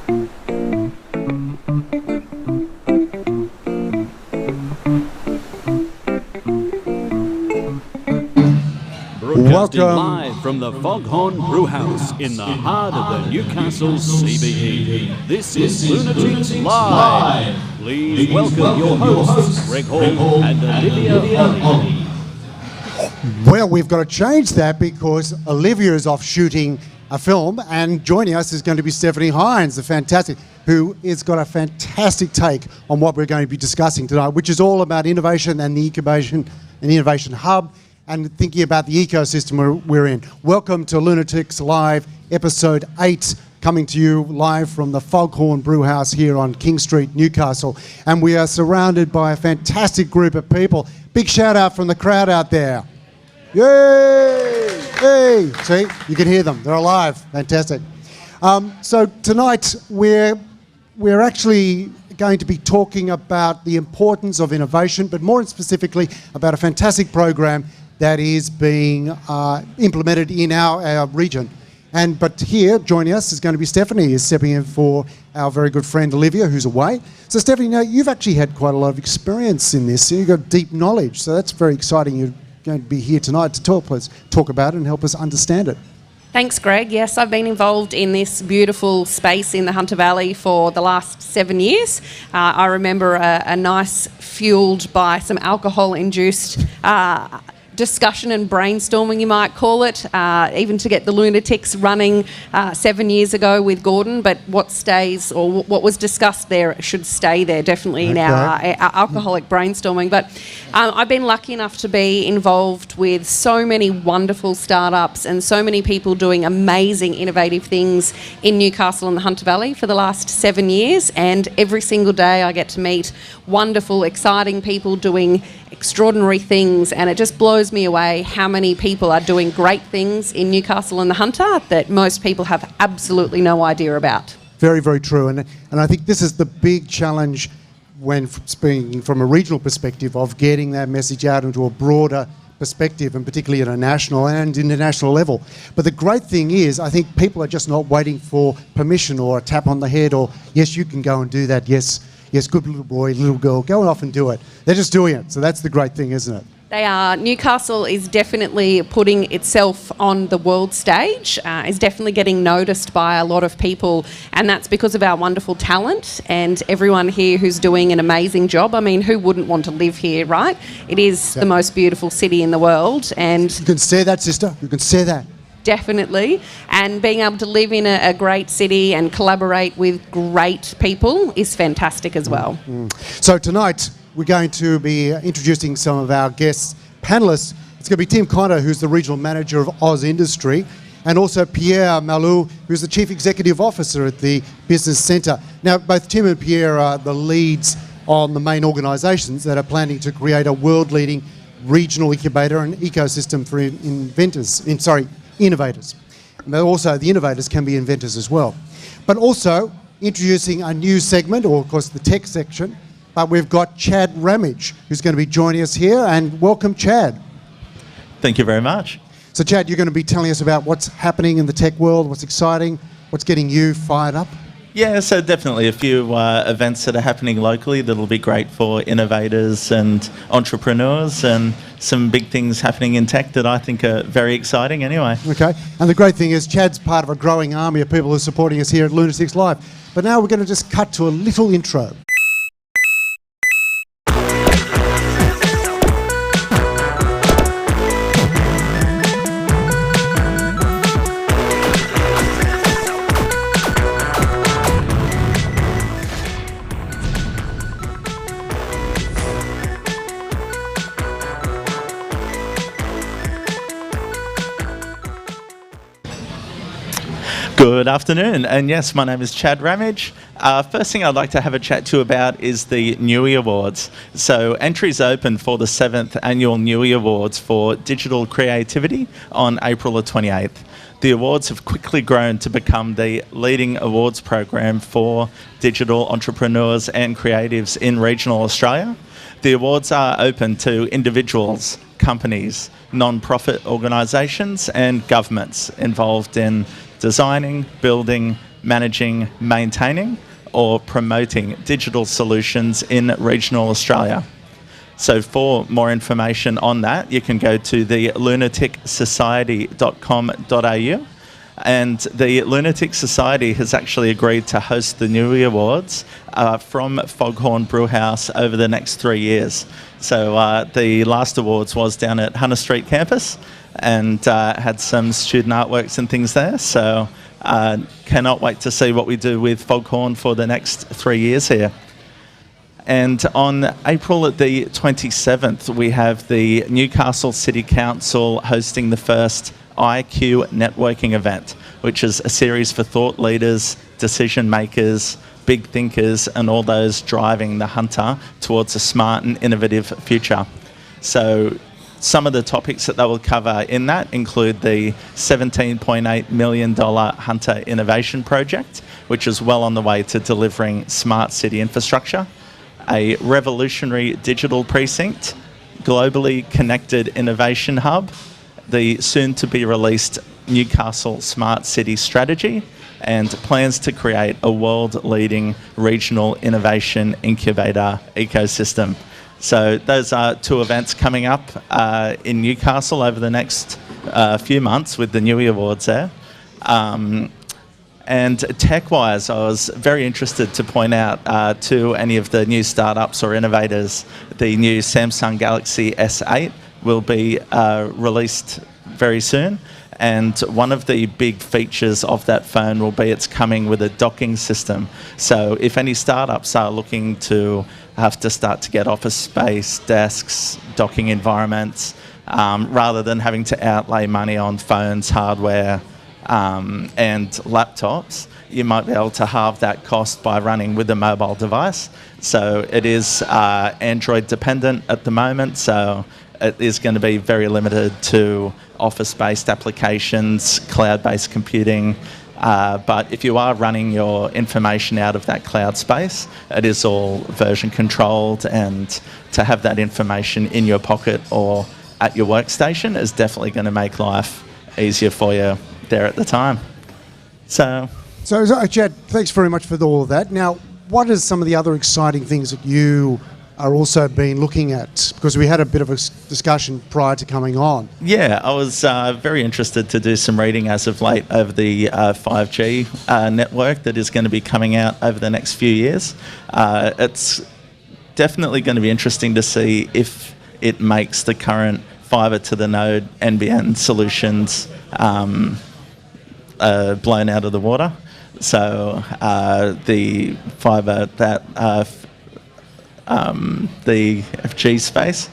Broadcasting live from the Foghorn Brewhouse in the heart of the Newcastle CBD. This is Lunaticks Live. Please welcome your hosts, Greg Hall and Olivia. Well, we've got to change that because Olivia is off shooting a film, and joining us is going to be Stephanie Hines, who has got a fantastic take on what we're going to be discussing tonight, which is all about innovation and the innovation hub, and thinking about the ecosystem we're in. Welcome to Lunaticks Live, episode 8, coming to you live from the Foghorn Brewhouse here on King Street, Newcastle. And we are surrounded by a fantastic group of people. Big shout out from the crowd out there. Yay! Hey! See, you can hear them. They're alive. Fantastic. So tonight we're actually going to be talking about the importance of innovation, but more specifically about a fantastic program that is being implemented in our region. But here, joining us is going to be Stephanie, who's stepping in for our very good friend Olivia, who's away. So Stephanie, now you've actually had quite a lot of experience in this. You've got deep knowledge, so that's very exciting. You're going to be here tonight to talk about it and help us understand it. Thanks, Greg. Yes, I've been involved in this beautiful space in the Hunter Valley for the last 7 years. I remember a nice, fueled by some alcohol-induced discussion and brainstorming, you might call it, even to get the Lunaticks running 7 years ago with Gordon. But what stays, or what was discussed there, should stay there, definitely, in our alcoholic brainstorming. But I've been lucky enough to be involved with so many wonderful startups and so many people doing amazing, innovative things in Newcastle and the Hunter Valley for the last 7 years. And every single day I get to meet wonderful, exciting people doing extraordinary things, and it just blows me away how many people are doing great things in Newcastle and the Hunter that most people have absolutely no idea about. Very, very true. And I think this is the big challenge when speaking from a regional perspective of getting that message out into a broader perspective, and particularly at a national and international level. But the great thing is, I think people are just not waiting for permission or a tap on the head or, yes, you can go and do that, yes, good little boy, little girl, go off and do it. They're just doing it. So that's the great thing, isn't it? They are. Newcastle is definitely putting itself on the world stage, is definitely getting noticed by a lot of people, and that's because of our wonderful talent and everyone here who's doing an amazing job. I mean, who wouldn't want to live here, right? It is the most beautiful city in the world. And you can say that, sister. You can say that. Definitely. And being able to live in a great city and collaborate with great people is fantastic as well. So tonight we're going to be introducing some of our guest panellists. It's going to be Tim Connor, who's the Regional Manager of Oz Industry, and also Pierre Malou, who's the Chief Executive Officer at the Business Centre. Now, both Tim and Pierre are the leads on the main organisations that are planning to create a world-leading regional incubator and ecosystem for innovators. But also the innovators can be inventors as well. But also introducing a new segment, or of course the tech section, but we've got Chad Ramage, who's going to be joining us here, and welcome, Chad. Thank you very much. So Chad, you're going to be telling us about what's happening in the tech world, what's exciting, what's getting you fired up? Yeah, so definitely a few events that are happening locally that'll be great for innovators and entrepreneurs, and some big things happening in tech that I think are very exciting anyway. Okay, and the great thing is Chad's part of a growing army of people who are supporting us here at Lunaticks Live. But now we're going to just cut to a little intro. Good afternoon, and yes, my name is Chad Ramage. First thing I'd like to have a chat to you about is the Newey Awards. So entries open for the 7th Annual Newey Awards for Digital Creativity on April the 28th. The awards have quickly grown to become the leading awards program for digital entrepreneurs and creatives in regional Australia. The awards are open to individuals, companies, non-profit organisations and governments involved in designing, building, managing, maintaining, or promoting digital solutions in regional Australia. So for more information on that, you can go to the lunaticsociety.com.au. And the Lunaticks Society has actually agreed to host the Newey Awards from Foghorn Brewhouse over the next 3 years. So the last awards was down at Hunter Street campus and had some student artworks and things there. So cannot wait to see what we do with Foghorn for the next 3 years here. And on April the 27th, we have the Newcastle City Council hosting the first IQ networking event, which is a series for thought leaders, decision makers, big thinkers, and all those driving the Hunter towards a smart and innovative future. So some of the topics that they will cover in that include the $17.8 million Hunter Innovation Project, which is well on the way to delivering smart city infrastructure, a revolutionary digital precinct, globally connected innovation hub, the soon-to-be-released Newcastle Smart City Strategy, and plans to create a world-leading regional innovation incubator ecosystem. So those are 2 events coming up in Newcastle over the next few months with the Newey Awards there. And tech-wise, I was very interested to point out to any of the new startups or innovators, the new Samsung Galaxy S8 will be released very soon. And one of the big features of that phone will be it's coming with a docking system. So if any startups are looking to have to start to get office space, desks, docking environments, rather than having to outlay money on phones, hardware, and laptops, you might be able to halve that cost by running with a mobile device. So it is Android dependent at the moment, so it is going to be very limited to office-based applications, cloud-based computing. But if you are running your information out of that cloud space, it is all version controlled, and to have that information in your pocket or at your workstation is definitely going to make life easier for you there at the time. So Chad, thanks very much for all of that. Now, what are some of the other exciting things that you are also been looking at? Because we had a bit of a discussion prior to coming on. Yeah, I was very interested to do some reading as of late over the 5G network that is going to be coming out over the next few years. It's definitely going to be interesting to see if it makes the current fibre to the node NBN solutions blown out of the water. So the fibre that the FG space,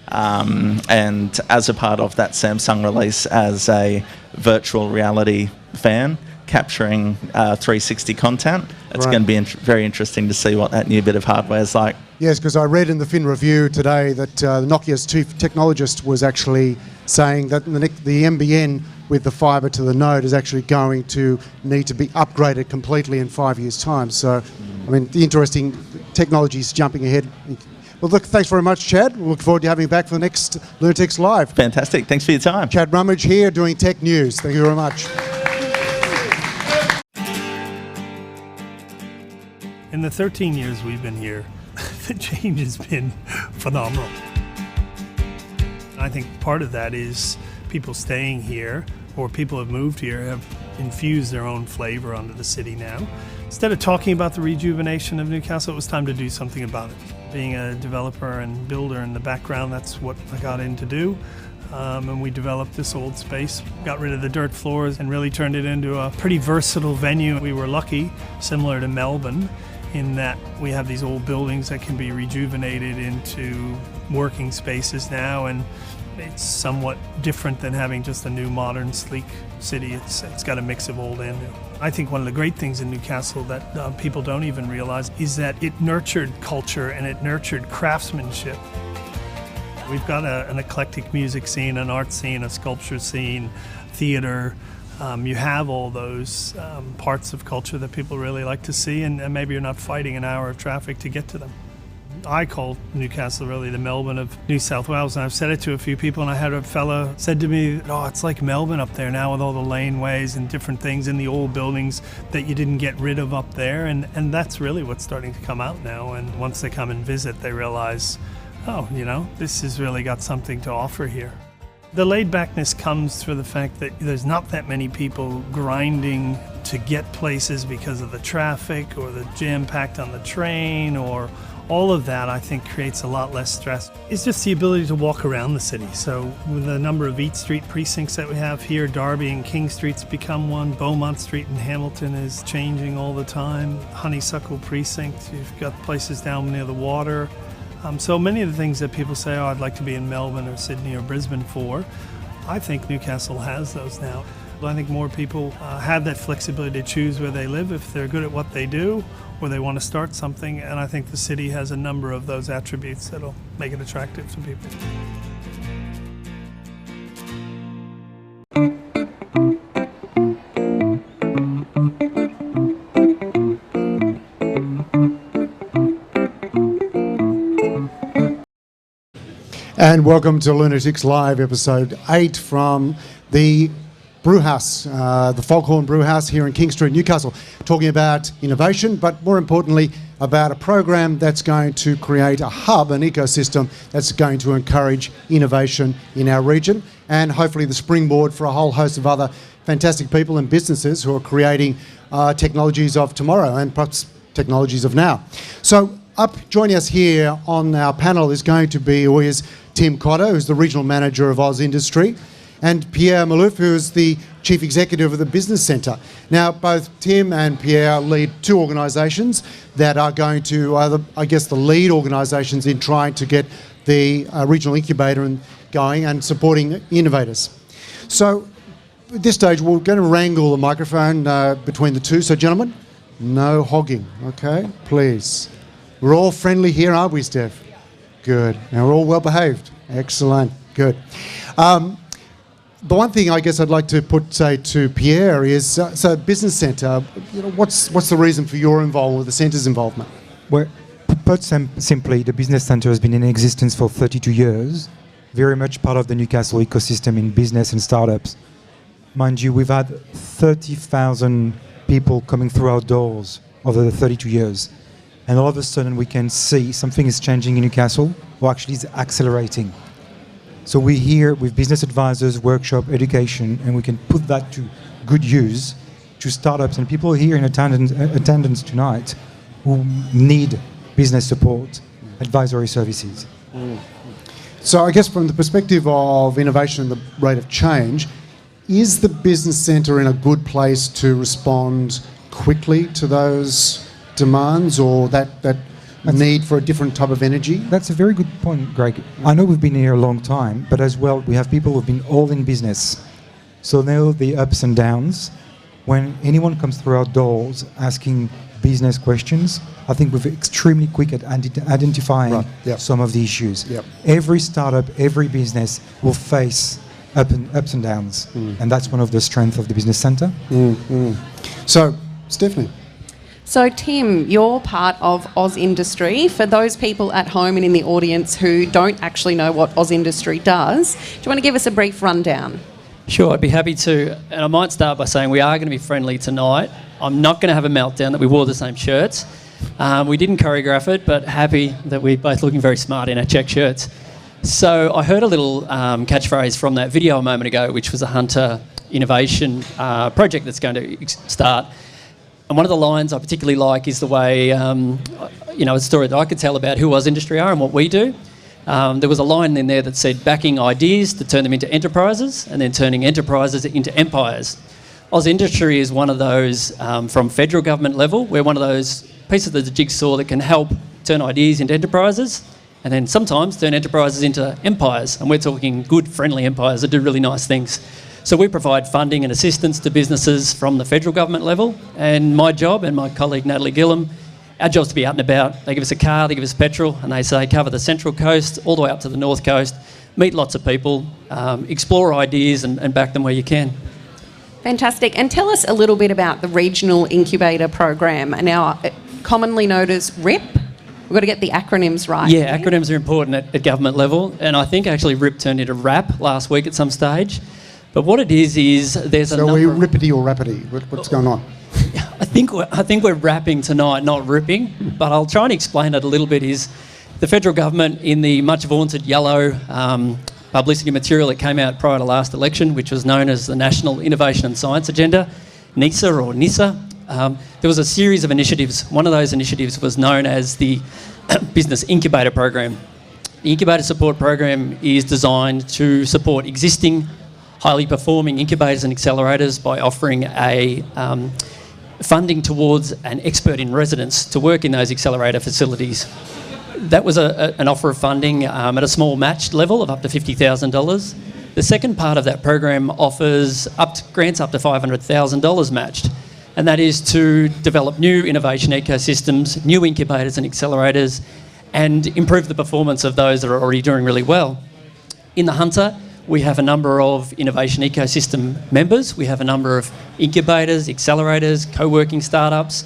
and as a part of that Samsung release as a virtual reality fan capturing 360 content, it's going to be very interesting to see what that new bit of hardware is like. Yes, because I read in the Fin Review today that Nokia's chief technologist was actually saying that the NBN with the fibre to the node is actually going to need to be upgraded completely in 5 years' time. So, I mean, the interesting technology's jumping ahead. Well, look, thanks very much, Chad. We look forward to having you back for the next Lunaticks Live. Fantastic. Thanks for your time. Chad Rummage here doing tech news. Thank you very much. In the 13 years we've been here, the change has been phenomenal. I think part of that is people staying here, or people have moved here, have infused their own flavor onto the city now. Instead of talking about the rejuvenation of Newcastle, it was time to do something about it. Being a developer and builder in the background, that's what I got in to do. And we developed this old space, got rid of the dirt floors and really turned it into a pretty versatile venue. We were lucky, similar to Melbourne, in that we have these old buildings that can be rejuvenated into working spaces now, and it's somewhat different than having just a new, modern, sleek city. It's got a mix of old and new. I think one of the great things in Newcastle that people don't even realize is that it nurtured culture and it nurtured craftsmanship. We've got an eclectic music scene, an art scene, a sculpture scene, theater. You have all those parts of culture that people really like to see, and maybe you're not fighting an hour of traffic to get to them. I call Newcastle really the Melbourne of New South Wales, and I've said it to a few people, and I had a fella said to me, oh, it's like Melbourne up there now with all the laneways and different things in the old buildings that you didn't get rid of up there, and that's really what's starting to come out now. And once they come and visit, they realize, oh, this has really got something to offer here. The laid-backness comes through the fact that there's not that many people grinding to get places because of the traffic or the jam-packed on the train, or all of that, I think, creates a lot less stress. It's just the ability to walk around the city. So with the number of Eat Street precincts that we have here, Derby and King Street's become one. Beaumont Street in Hamilton is changing all the time. Honeysuckle Precinct, you've got places down near the water. So many of the things that people say, oh, I'd like to be in Melbourne or Sydney or Brisbane for, I think Newcastle has those now. I think more people have that flexibility to choose where they live if they're good at what they do or they want to start something, and I think the city has a number of those attributes that'll make it attractive to people. And welcome to Lunaticks Live, episode 8 from the Brewhouse, the Foghorn Brewhouse here in King Street, Newcastle, talking about innovation, but more importantly, about a program that's going to create a hub, an ecosystem that's going to encourage innovation in our region, and hopefully the springboard for a whole host of other fantastic people and businesses who are creating technologies of tomorrow and perhaps technologies of now. So joining us here on our panel is going to be always Tim Cotter, who's the Regional Manager of Oz Industry, and Pierre Malouf, who is the Chief Executive of the Business Centre. Now, both Tim and Pierre lead two organisations that are going to, the lead organisations in trying to get the regional incubator going and supporting innovators. So, at this stage, we're going to wrangle the microphone between the two. So, gentlemen, no hogging, okay? Please. We're all friendly here, aren't we, Steph? Good. Now we're all well behaved. Excellent. Good. The one thing I guess I'd like to say to Pierre is, so Business Centre, what's the reason for your involvement, or the centre's involvement? Well, put simply, the Business Centre has been in existence for 32 years, very much part of the Newcastle ecosystem in business and startups. Mind you, we've had 30,000 people coming through our doors over the 32 years. And all of a sudden we can see something is changing in Newcastle, or actually is accelerating. So we're here with business advisors, workshop, education, and we can put that to good use to startups and people here in attendance tonight who need business support, advisory services. So I guess from the perspective of innovation and the rate of change, is the Business Centre in a good place to respond quickly to those demands, or that need for a different type of energy? That's a very good point, Greg. I know we've been here a long time, but as well, we have people who've been all in business. So they know the ups and downs. When anyone comes through our doors asking business questions, I think we're extremely quick at identifying some of the issues. Yep. Every startup, every business will face ups and downs. And that's one of the strengths of the Business Centre. So, Stephanie. So, Tim, you're part of Oz Industry. For those people at home and in the audience who don't actually know what Oz Industry does, do you want to give us a brief rundown? Sure, I'd be happy to. And I might start by saying we are going to be friendly tonight. I'm not going to have a meltdown that we wore the same shirts. We didn't choreograph it, but happy that we're both looking very smart in our check shirts. So I heard a little catchphrase from that video a moment ago, which was a Hunter innovation project that's going to start. And one of the lines I particularly like is the way, a story that I could tell about who Oz Industry are and what we do. There was a line in there that said, backing ideas to turn them into enterprises and then turning enterprises into empires. Oz Industry is one of those from federal government level. We're one of those pieces of the jigsaw that can help turn ideas into enterprises and then sometimes turn enterprises into empires. And we're talking good, friendly empires that do really nice things. So we provide funding and assistance to businesses from the federal government level, and my job and my colleague Natalie Gillum, our job's to be out and about. They give us a car, they give us petrol, and they say cover the Central Coast all the way up to the North Coast, meet lots of people, explore ideas and back them where you can. Fantastic. And tell us a little bit about the Regional Incubator Program, now commonly known as RIP, We've got to get the acronyms right. Yeah, acronyms are important at government level, and I think actually RIP turned into RAP last week at some stage. But what it is there's a So are number we of... rippity or rapidity? What's going on? I think we're rapping tonight, not ripping, but I'll try and explain it a little bit. Is the federal government, in the much vaunted yellow publicity material that came out prior to last election, which was known as the National Innovation and Science Agenda, NISA or NISA, there was a series of initiatives. One of those initiatives was known as the Business Incubator Program. The Incubator Support Program is designed to support existing highly performing incubators and accelerators by offering a funding towards an expert in residence to work in those accelerator facilities. That was an offer of funding at a small matched level of up to $50,000. The second part of that program offers grants up to $500,000 matched, and that is to develop new innovation ecosystems, new incubators and accelerators, and improve the performance of those that are already doing really well. In the Hunter, we have a number of innovation ecosystem members. We have a number of incubators, accelerators, co-working startups.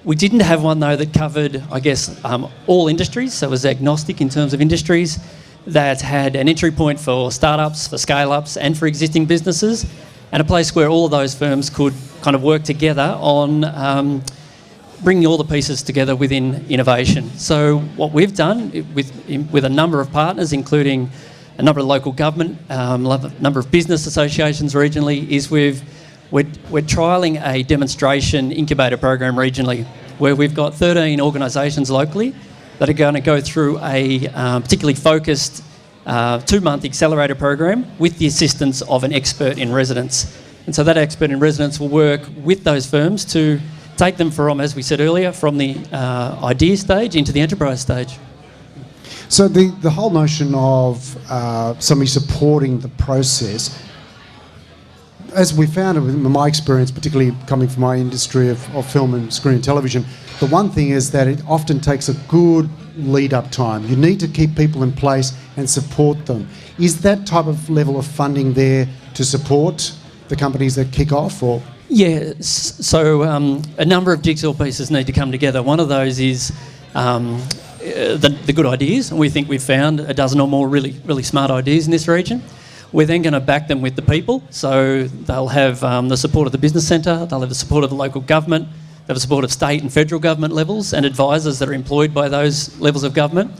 We didn't have one, though, that covered, I guess, all industries, so it was agnostic in terms of industries, that had an entry point for startups, for scale-ups, and for existing businesses, and a place where all of those firms could kind of work together on bringing all the pieces together within innovation. So what we've done with a number of partners, including a number of local government, a number of business associations regionally, is we're trialling a demonstration incubator program regionally, where we've got 13 organisations locally that are going to go through a particularly focused 2-month accelerator program with the assistance of an expert in residence. And so that expert in residence will work with those firms to take them from, as we said earlier, from the idea stage into the enterprise stage. So the whole notion of somebody supporting the process, as we found in my experience, particularly coming from my industry of film and screen and television, the one thing is that it often takes a good lead-up time. You need to keep people in place and support them. Is that type of level of funding there to support the companies that kick off, or...? Yeah, so a number of jigsaw pieces need to come together. One of those is the good ideas, and we think we've found a dozen or more really, really smart ideas in this region. We're then going to back them with the people, so they'll have the support of the business centre, they'll have the support of the local government, they'll have the support of state and federal government levels and advisors that are employed by those levels of government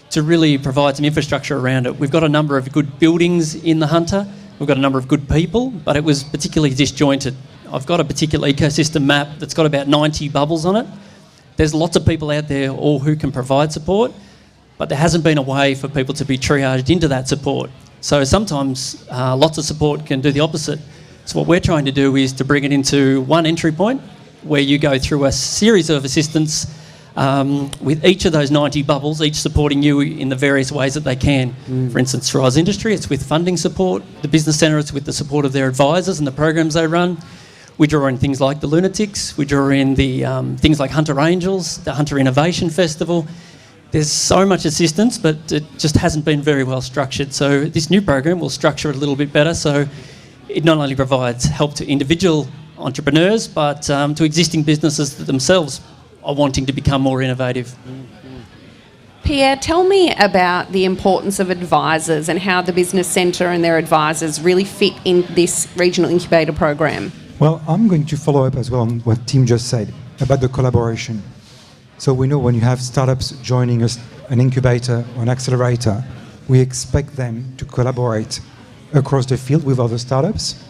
to really provide some infrastructure around it. We've got a number of good buildings in the Hunter, we've got a number of good people, but it was particularly disjointed. I've got a particular ecosystem map that's got about 90 bubbles on it. There's lots of people out there all who can provide support, but there hasn't been a way for people to be triaged into that support. So sometimes lots of support can do the opposite. So what we're trying to do is to bring it into one entry point where you go through a series of assistance with each of those 90 bubbles, each supporting you in the various ways that they can. For instance, for Oz Industry, it's with funding support. The Business Centre, it's with the support of their advisors and the programs they run. We draw in things like the Lunaticks. We draw in the things like Hunter Angels, the Hunter Innovation Festival. There's so much assistance, but it just hasn't been very well structured. So this new program will structure it a little bit better. So it not only provides help to individual entrepreneurs, but to existing businesses that themselves are wanting to become more innovative. Pierre, tell me about the importance of advisors and how the Business Centre and their advisors really fit in this regional incubator program. Well, I'm going to follow up as well on what Tim just said about the collaboration. So we know when you have startups joining us, an incubator or an accelerator, we expect them to collaborate across the field with other startups.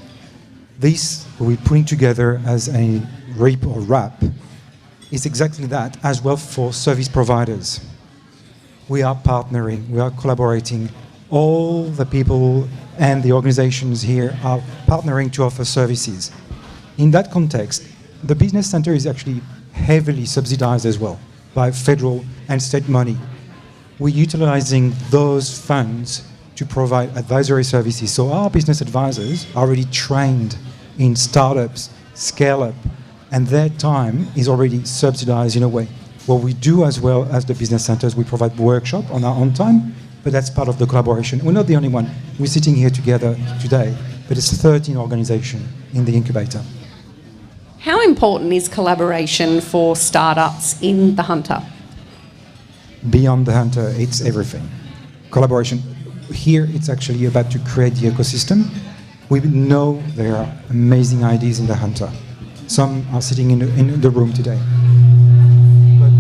This, we're putting together as a RIP or RAP, is exactly that as well for service providers. We are partnering, we are collaborating. All the people and the organizations here are partnering to offer services. In that context, the Business Centre is actually heavily subsidized as well by federal and state money. We're utilizing those funds to provide advisory services. So our business advisors are already trained in startups, scale up, and their time is already subsidized in a way. What we do as well as the Business Centres, we provide workshop on our own time, but that's part of the collaboration. We're not the only one. We're sitting here together today, but it's 13 organizations in the incubator. How important is collaboration for startups in the Hunter? beyond the hunter, it's everything. Collaboration. Here, it's actually about to create the ecosystem. We know there are amazing ideas in the hunter. Some are sitting in the room today. But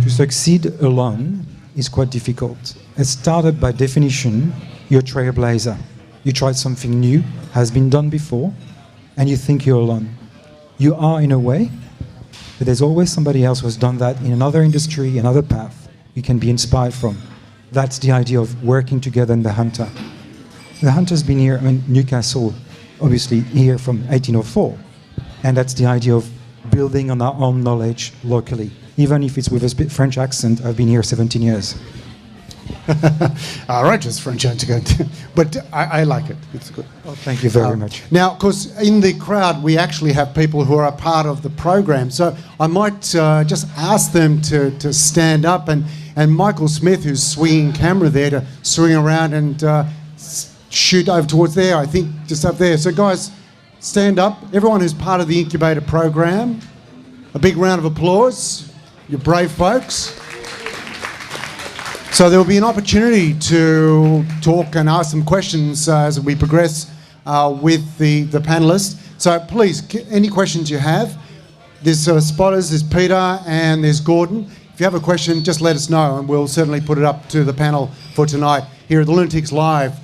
to succeed alone is quite difficult. A startup, by definition, you're a trailblazer. You tried something new, has been done before, and you think you're alone. You are in a way, but there's always somebody else who has done that in another industry, another path you can be inspired from. That's the idea of working together in the hunter. The hunter's been here, Newcastle, obviously here from 1804. And that's the idea of building on our own knowledge locally. Even if it's with a French accent, I've been here 17 years. All right, just French accent. But I like it. It's good. Oh, thank you very much. Now, of course, in the crowd, we actually have people who are a part of the program. So I might just ask them to stand up. And Michael Smith, who's swinging camera there, to swing around and shoot over towards there, I think, just up there. So, guys, stand up. Everyone who's part of the Incubator Program, a big round of applause. You're brave folks. So there will be an opportunity to talk and ask some questions as we progress with the panellists. So please, any questions you have. There's spotters, there's Peter, and there's Gordon. If you have a question, just let us know, and we'll certainly put it up to the panel for tonight here at the Lunaticks Live,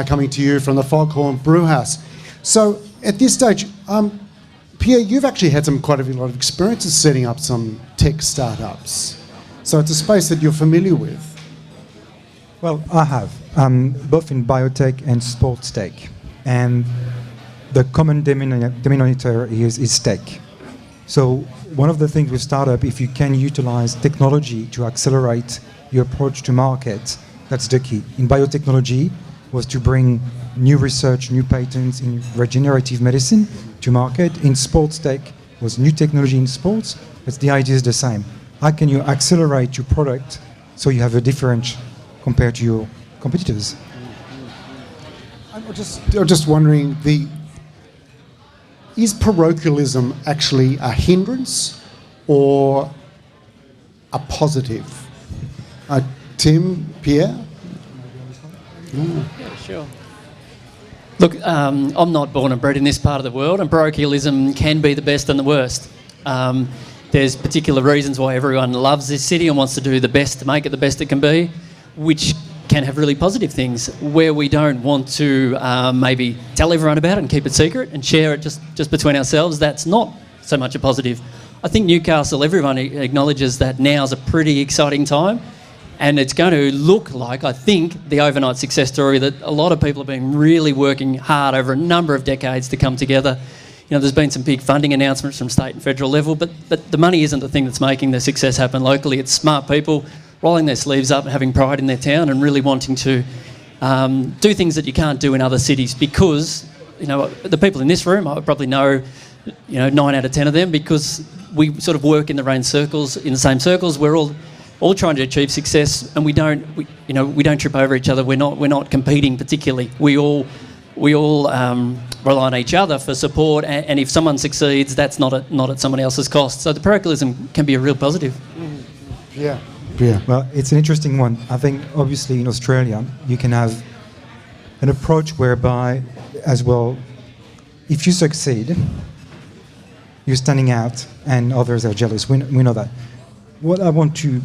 coming to you from the Foghorn Brewhouse. So at this stage, Pierre, you've actually had quite a lot of experiences setting up some tech startups. So it's a space that you're familiar with. Well, I have, both in biotech and sports tech. And the common denominator is tech. So one of the things with startup, if you can utilize technology to accelerate your approach to market, that's the key. In biotechnology was to bring new research, new patents in regenerative medicine to market. In sports tech was new technology in sports, but the idea is the same. How can you accelerate your product so you have a difference compared to your competitors? I'm just wondering, is parochialism actually a hindrance or a positive? Tim, Pierre? Yeah, sure. Look, I'm not born and bred in this part of the world, and parochialism can be the best and the worst. There's particular reasons why everyone loves this city and wants to do the best to make it the best it can be, which can have really positive things. Where we don't want to maybe tell everyone about it and keep it secret and share it just between ourselves, that's not so much a positive. I think Newcastle, everyone acknowledges that now's a pretty exciting time, and it's going to look like, I think, the overnight success story that a lot of people have been really working hard over a number of decades to come together. You know, there's been some big funding announcements from state and federal level, but the money isn't the thing that's making the success happen locally. It's smart people rolling their sleeves up and having pride in their town and really wanting to do things that you can't do in other cities, because, you know, the people in this room, I would probably know, 9 out of 10 of them, because we sort of work in the same circles. We're all trying to achieve success, and we don't trip over each other. We're not competing particularly. We all rely on each other for support, and if someone succeeds, that's not at someone else's cost. So the parochialism can be a real positive. Yeah. Well, it's an interesting one. I think, obviously, in Australia, you can have an approach whereby, as well, if you succeed, you're standing out and others are jealous. We know that. What I want to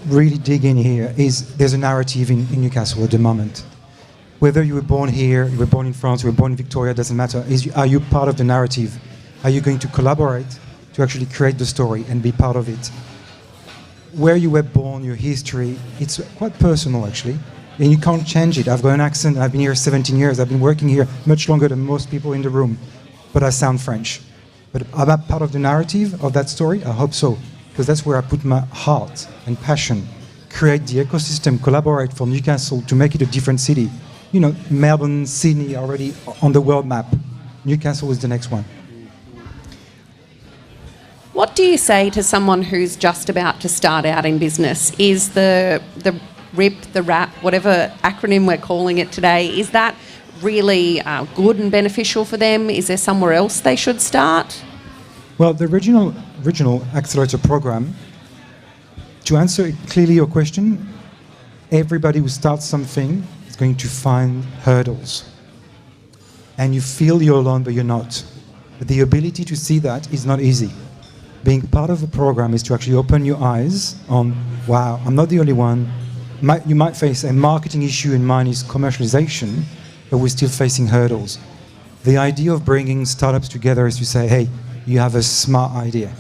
really dig in here is there's a narrative in Newcastle at the moment. Whether you were born here, you were born in France, you were born in Victoria, doesn't matter. Are you part of the narrative? Are you going to collaborate to actually create the story and be part of it? Where you were born, your history, it's quite personal actually, and you can't change it. I've got an accent, I've been here 17 years, I've been working here much longer than most people in the room, but I sound French. But am I part of the narrative of that story? I hope so, because that's where I put my heart and passion, create the ecosystem, collaborate for Newcastle to make it a different city. Melbourne, Sydney already on the world map. Newcastle is the next one. What do you say to someone who's just about to start out in business? Is the RIP, the RAP, whatever acronym we're calling it today, is that really good and beneficial for them? Is there somewhere else they should start? Well, the original Accelerator Program To answer clearly your question, everybody who starts something is going to find hurdles. And you feel you're alone, but you're not. But the ability to see that is not easy. Being part of a program is to actually open your eyes on, wow, I'm not the only one. You might face a marketing issue, and mine is commercialization, but we're still facing hurdles. The idea of bringing startups together is to say, hey, you have a smart idea.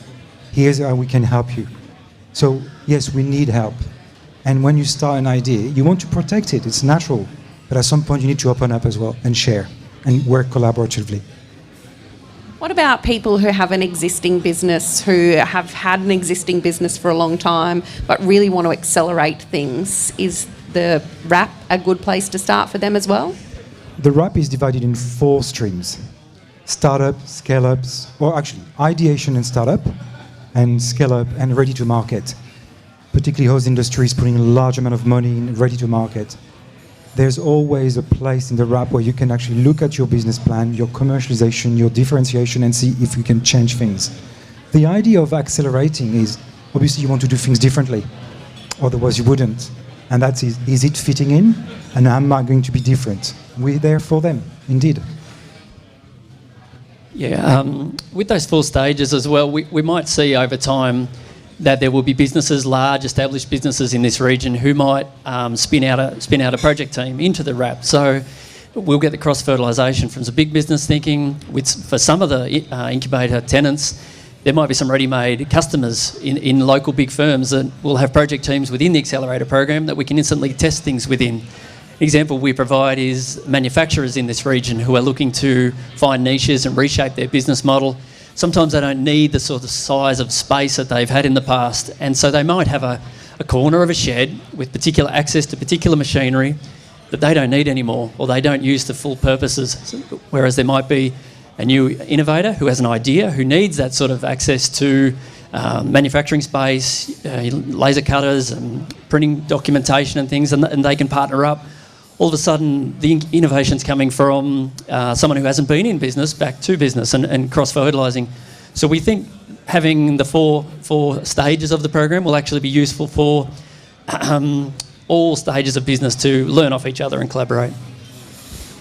Here's how we can help you. So yes, we need help. And when you start an idea, you want to protect it. It's natural. But at some point, you need to open up as well and share and work collaboratively. What about people who have an existing business, who have had an existing business for a long time, but really want to accelerate things? Is the RAP a good place to start for them as well? The RAP is divided in 4 streams. Startup, scale-ups, or actually ideation and startup, and scale-up and ready-to-market. Particularly host industry is putting a large amount of money in ready-to-market. There's always a place in the RAP where you can actually look at your business plan, your commercialization, your differentiation, and see if you can change things. The idea of accelerating is, obviously you want to do things differently, otherwise you wouldn't. And that's, is it fitting in? And am I going to be different? We're there for them, indeed. Yeah, with those 4 stages as well, we might see over time that there will be businesses, large established businesses in this region, who might spin out a project team into the RAP. So we'll get the cross-fertilisation from some big business thinking. For some of the incubator tenants, there might be some ready-made customers in local big firms that will have project teams within the accelerator program that we can instantly test things within. An example we provide is manufacturers in this region who are looking to find niches and reshape their business model. Sometimes they don't need the sort of size of space that they've had in the past, and so they might have a corner of a shed with particular access to particular machinery that they don't need anymore, or they don't use to full purposes, whereas there might be a new innovator who has an idea, who needs that sort of access to manufacturing space, laser cutters and printing documentation and things, and they can partner up. All of a sudden, the innovation's coming from someone who hasn't been in business back to business and cross-fertilising. So we think having the four stages of the program will actually be useful for all stages of business to learn off each other and collaborate.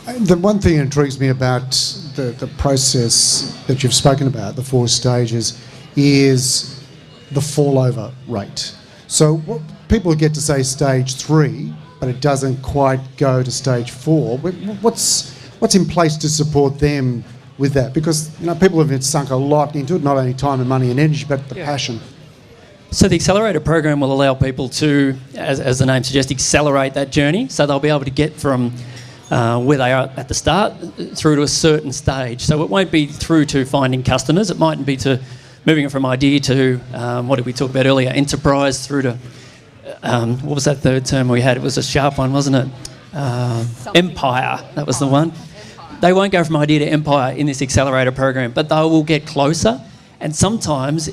The one thing that intrigues me about the process that you've spoken about, the 4 stages, is the fallover rate. So people get to say stage 3, but it doesn't quite go to stage 4. What's in place to support them with that? Because people have sunk a lot into it, not only time and money and energy, but the passion. So the Accelerator program will allow people to, as the name suggests, accelerate that journey. So they'll be able to get from where they are at the start through to a certain stage. So it won't be through to finding customers. It mightn't be to moving it from idea to, what did we talk about earlier, enterprise, through to, what was that third term we had? It was a sharp one, wasn't it? Empire, that was the one. They won't go from idea to empire in this Accelerator program, but they will get closer. And sometimes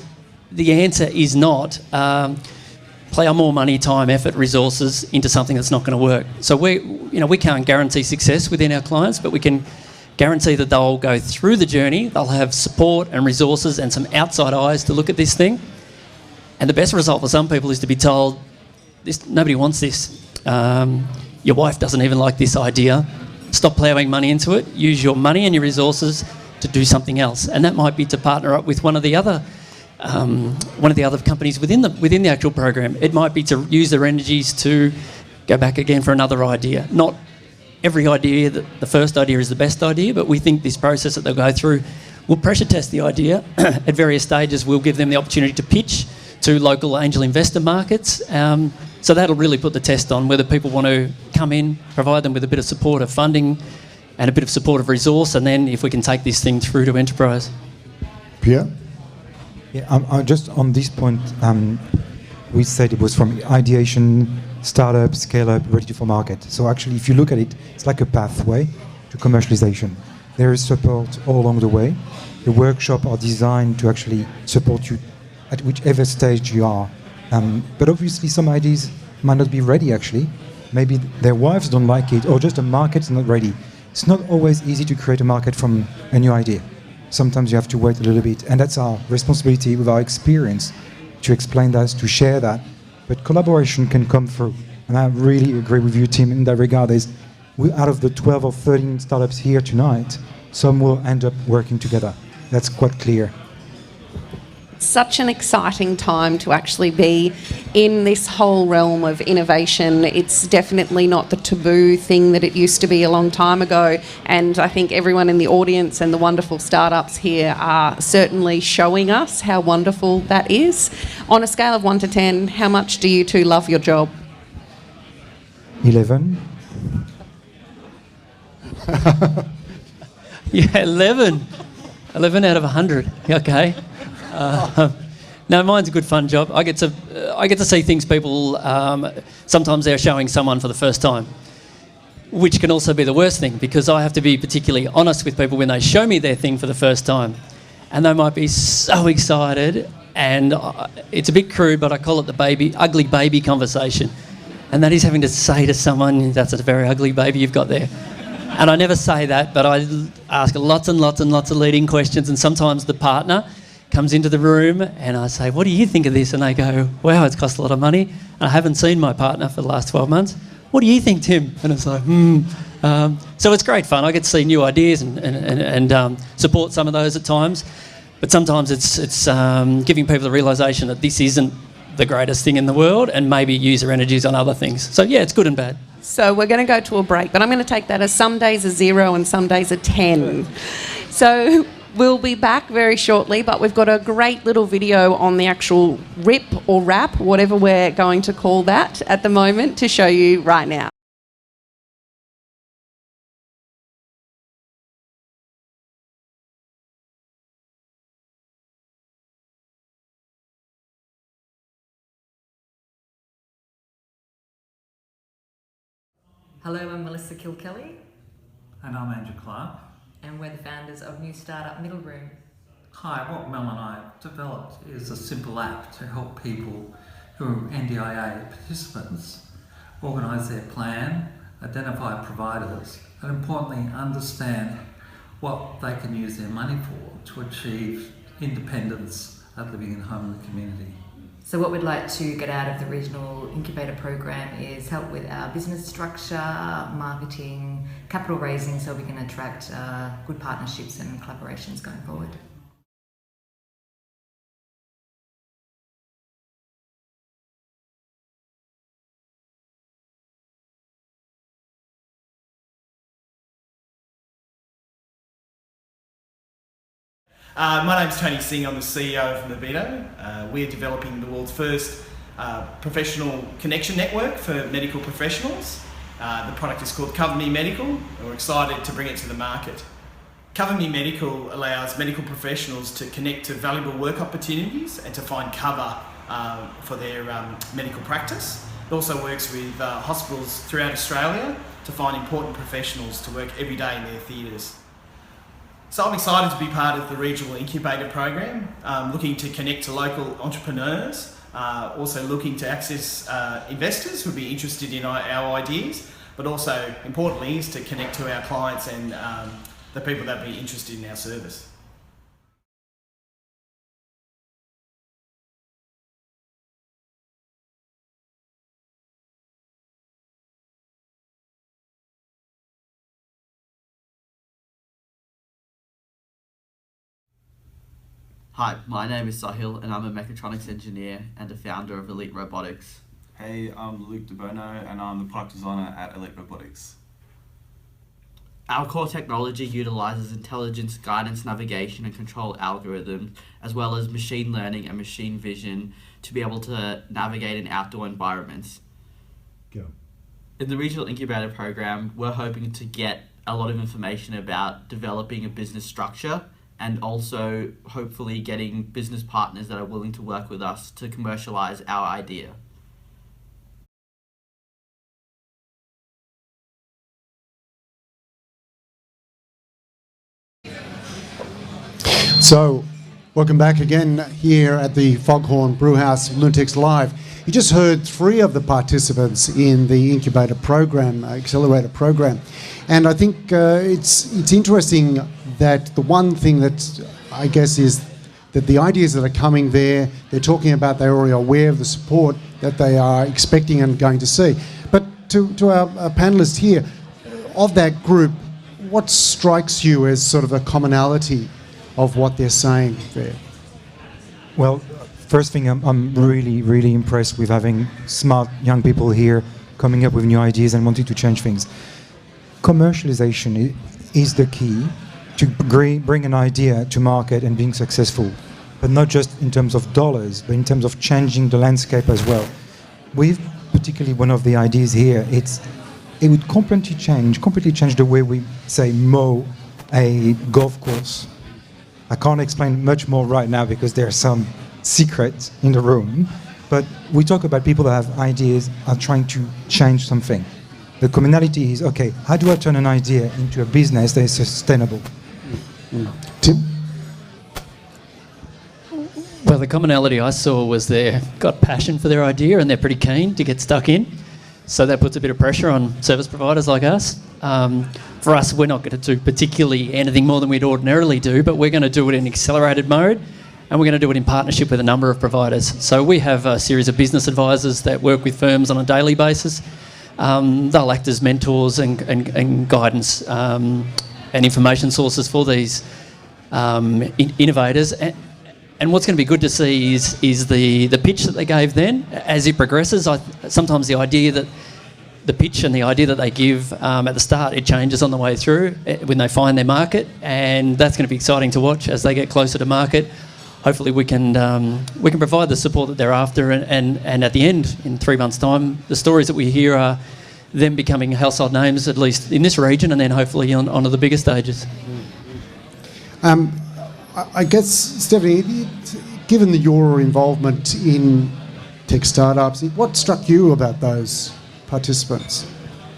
the answer is not plough more money, time, effort, resources into something that's not going to work. So we can't guarantee success within our clients, but we can guarantee that they'll go through the journey, they'll have support and resources and some outside eyes to look at this thing. And the best result for some people is to be told, nobody wants this. Your wife doesn't even like this idea. Stop ploughing money into it. Use your money and your resources to do something else. And that might be to partner up with one of the other companies within the actual program. It might be to use their energies to go back again for another idea. Not every idea, the first idea is the best idea, but we think this process that they'll go through will pressure test the idea. At various stages, we'll give them the opportunity to pitch to local angel investor markets. So that'll really put the test on whether people want to come in, provide them with a bit of support of funding and a bit of support of resource, and then if we can take this thing through to enterprise. Pierre? Yeah, just on this point, we said it was from ideation, startup, scale up, ready for market. So actually, if you look at it, it's like a pathway to commercialization. There is support all along the way. The workshops are designed to actually support you at whichever stage you are. But obviously, some ideas might not be ready, actually. Maybe their wives don't like it, or just the market's not ready. It's not always easy to create a market from a new idea. Sometimes you have to wait a little bit, and that's our responsibility with our experience to explain that, to share that, but collaboration can come through. And I really agree with you, Tim, in that regard. Out of the 12 or 13 startups here tonight, some will end up working together. That's quite clear. Such an exciting time to actually be in this whole realm of innovation. It's definitely not the taboo thing that it used to be a long time ago, and I think everyone in the audience and the wonderful startups here are certainly showing us how wonderful that is. On a scale of 1 to 10, how much do you two love your job? 11. Yeah, 11. 11 out of 100. Okay. No, mine's a good fun job. I get to see things people sometimes they're showing someone for the first time, which can also be the worst thing, because I have to be particularly honest with people when they show me their thing for the first time, and they might be so excited, and it's a bit crude, but I call it the ugly baby conversation, and that is having to say to someone, "That's a very ugly baby you've got there." And I never say that, but I ask lots and lots and lots of leading questions, and sometimes the partner comes into the room and I say, "What do you think of this?" And they go, "Wow, it's cost a lot of money. And I haven't seen my partner for the last 12 months. What do you think, Tim?" And it's like, So it's great fun. I get to see new ideas and support some of those at times. But sometimes it's giving people the realisation that this isn't the greatest thing in the world, and maybe use their energies on other things. So yeah, it's good and bad. So we're going to go to a break, but I'm going to take that as some days a 0 and some days a 10. So we'll be back very shortly, but we've got a great little video on the actual rip or wrap, whatever we're going to call that at the moment, to show you right now. Hello, I'm Melissa Kilkelly. And I'm Andrew Clark. And we're the founders of new startup Middle Room. Hi, what Mel and I developed is a simple app to help people who are NDIA participants organise their plan, identify providers, and importantly understand what they can use their money for to achieve independence of living in home and the community. So what we'd like to get out of the regional incubator program is help with our business structure, marketing, capital raising, so we can attract good partnerships and collaborations going forward. My name's Tony Singh. I'm the CEO of Incubator. We're developing the world's first professional connection network for medical professionals. The product is called Cover Me Medical, and we're excited to bring it to the market. Cover Me Medical allows medical professionals to connect to valuable work opportunities and to find cover for their medical practice. It also works with hospitals throughout Australia to find important professionals to work every day in their theatres. So I'm excited to be part of the Regional Incubator Program, looking to connect to local entrepreneurs, also looking to access investors who would be interested in our ideas, but also importantly is to connect to our clients and the people that would be interested in our service. Hi, my name is Sahil and I'm a mechatronics engineer and a founder of Elite Robotics. Hey, I'm Luke DeBono and I'm the product designer at Elite Robotics. Our core technology utilises intelligence, guidance, navigation and control algorithms, as well as machine learning and machine vision to be able to navigate in outdoor environments. Go. In the Regional Incubator Program, we're hoping to get a lot of information about developing a business structure and also hopefully getting business partners that are willing to work with us to commercialise our idea. So, welcome back again here at the Foghorn Brewhouse Lunaticks Live. You just heard 3 of the participants in the Incubator Program, Accelerator Program. And I think it's interesting that the one thing that I guess is that the ideas that are coming there, they're talking about, they're already aware of the support, that they are expecting and going to see. But to our panellists here, of that group, what strikes you as sort of a commonality of what they're saying there? Well, first thing, I'm really, really impressed with having smart young people here coming up with new ideas and wanting to change things. Commercialization is the key to bring an idea to market and being successful, but not just in terms of dollars, but in terms of changing the landscape as well. With particularly one of the ideas here, it would completely change the way we, say, mow a golf course. I can't explain much more right now because there are some secrets in the room, but we talk about people that have ideas, are trying to change something. The commonality is, okay, how do I turn an idea into a business that is sustainable? Tim? Well, the commonality I saw was they've got passion for their idea and they're pretty keen to get stuck in. So that puts a bit of pressure on service providers like us. For us, we're not going to do particularly anything more than we'd ordinarily do, but we're going to do it in accelerated mode, and we're going to do it in partnership with a number of providers. So we have a series of business advisors that work with firms on a daily basis. They'll act as mentors and guidance and information sources for these innovators. And what's going to be good to see is the pitch that they gave then. As it progresses, sometimes the pitch and the idea that they give at the start, it changes on the way through when they find their market, and that's going to be exciting to watch as they get closer to market. Hopefully we can provide the support that they're after, and at the end, in 3 months' time, the stories that we hear are them becoming household names, at least in this region, and then hopefully onto the bigger stages. I guess, Stephanie, given your involvement in tech startups, what struck you about those participants?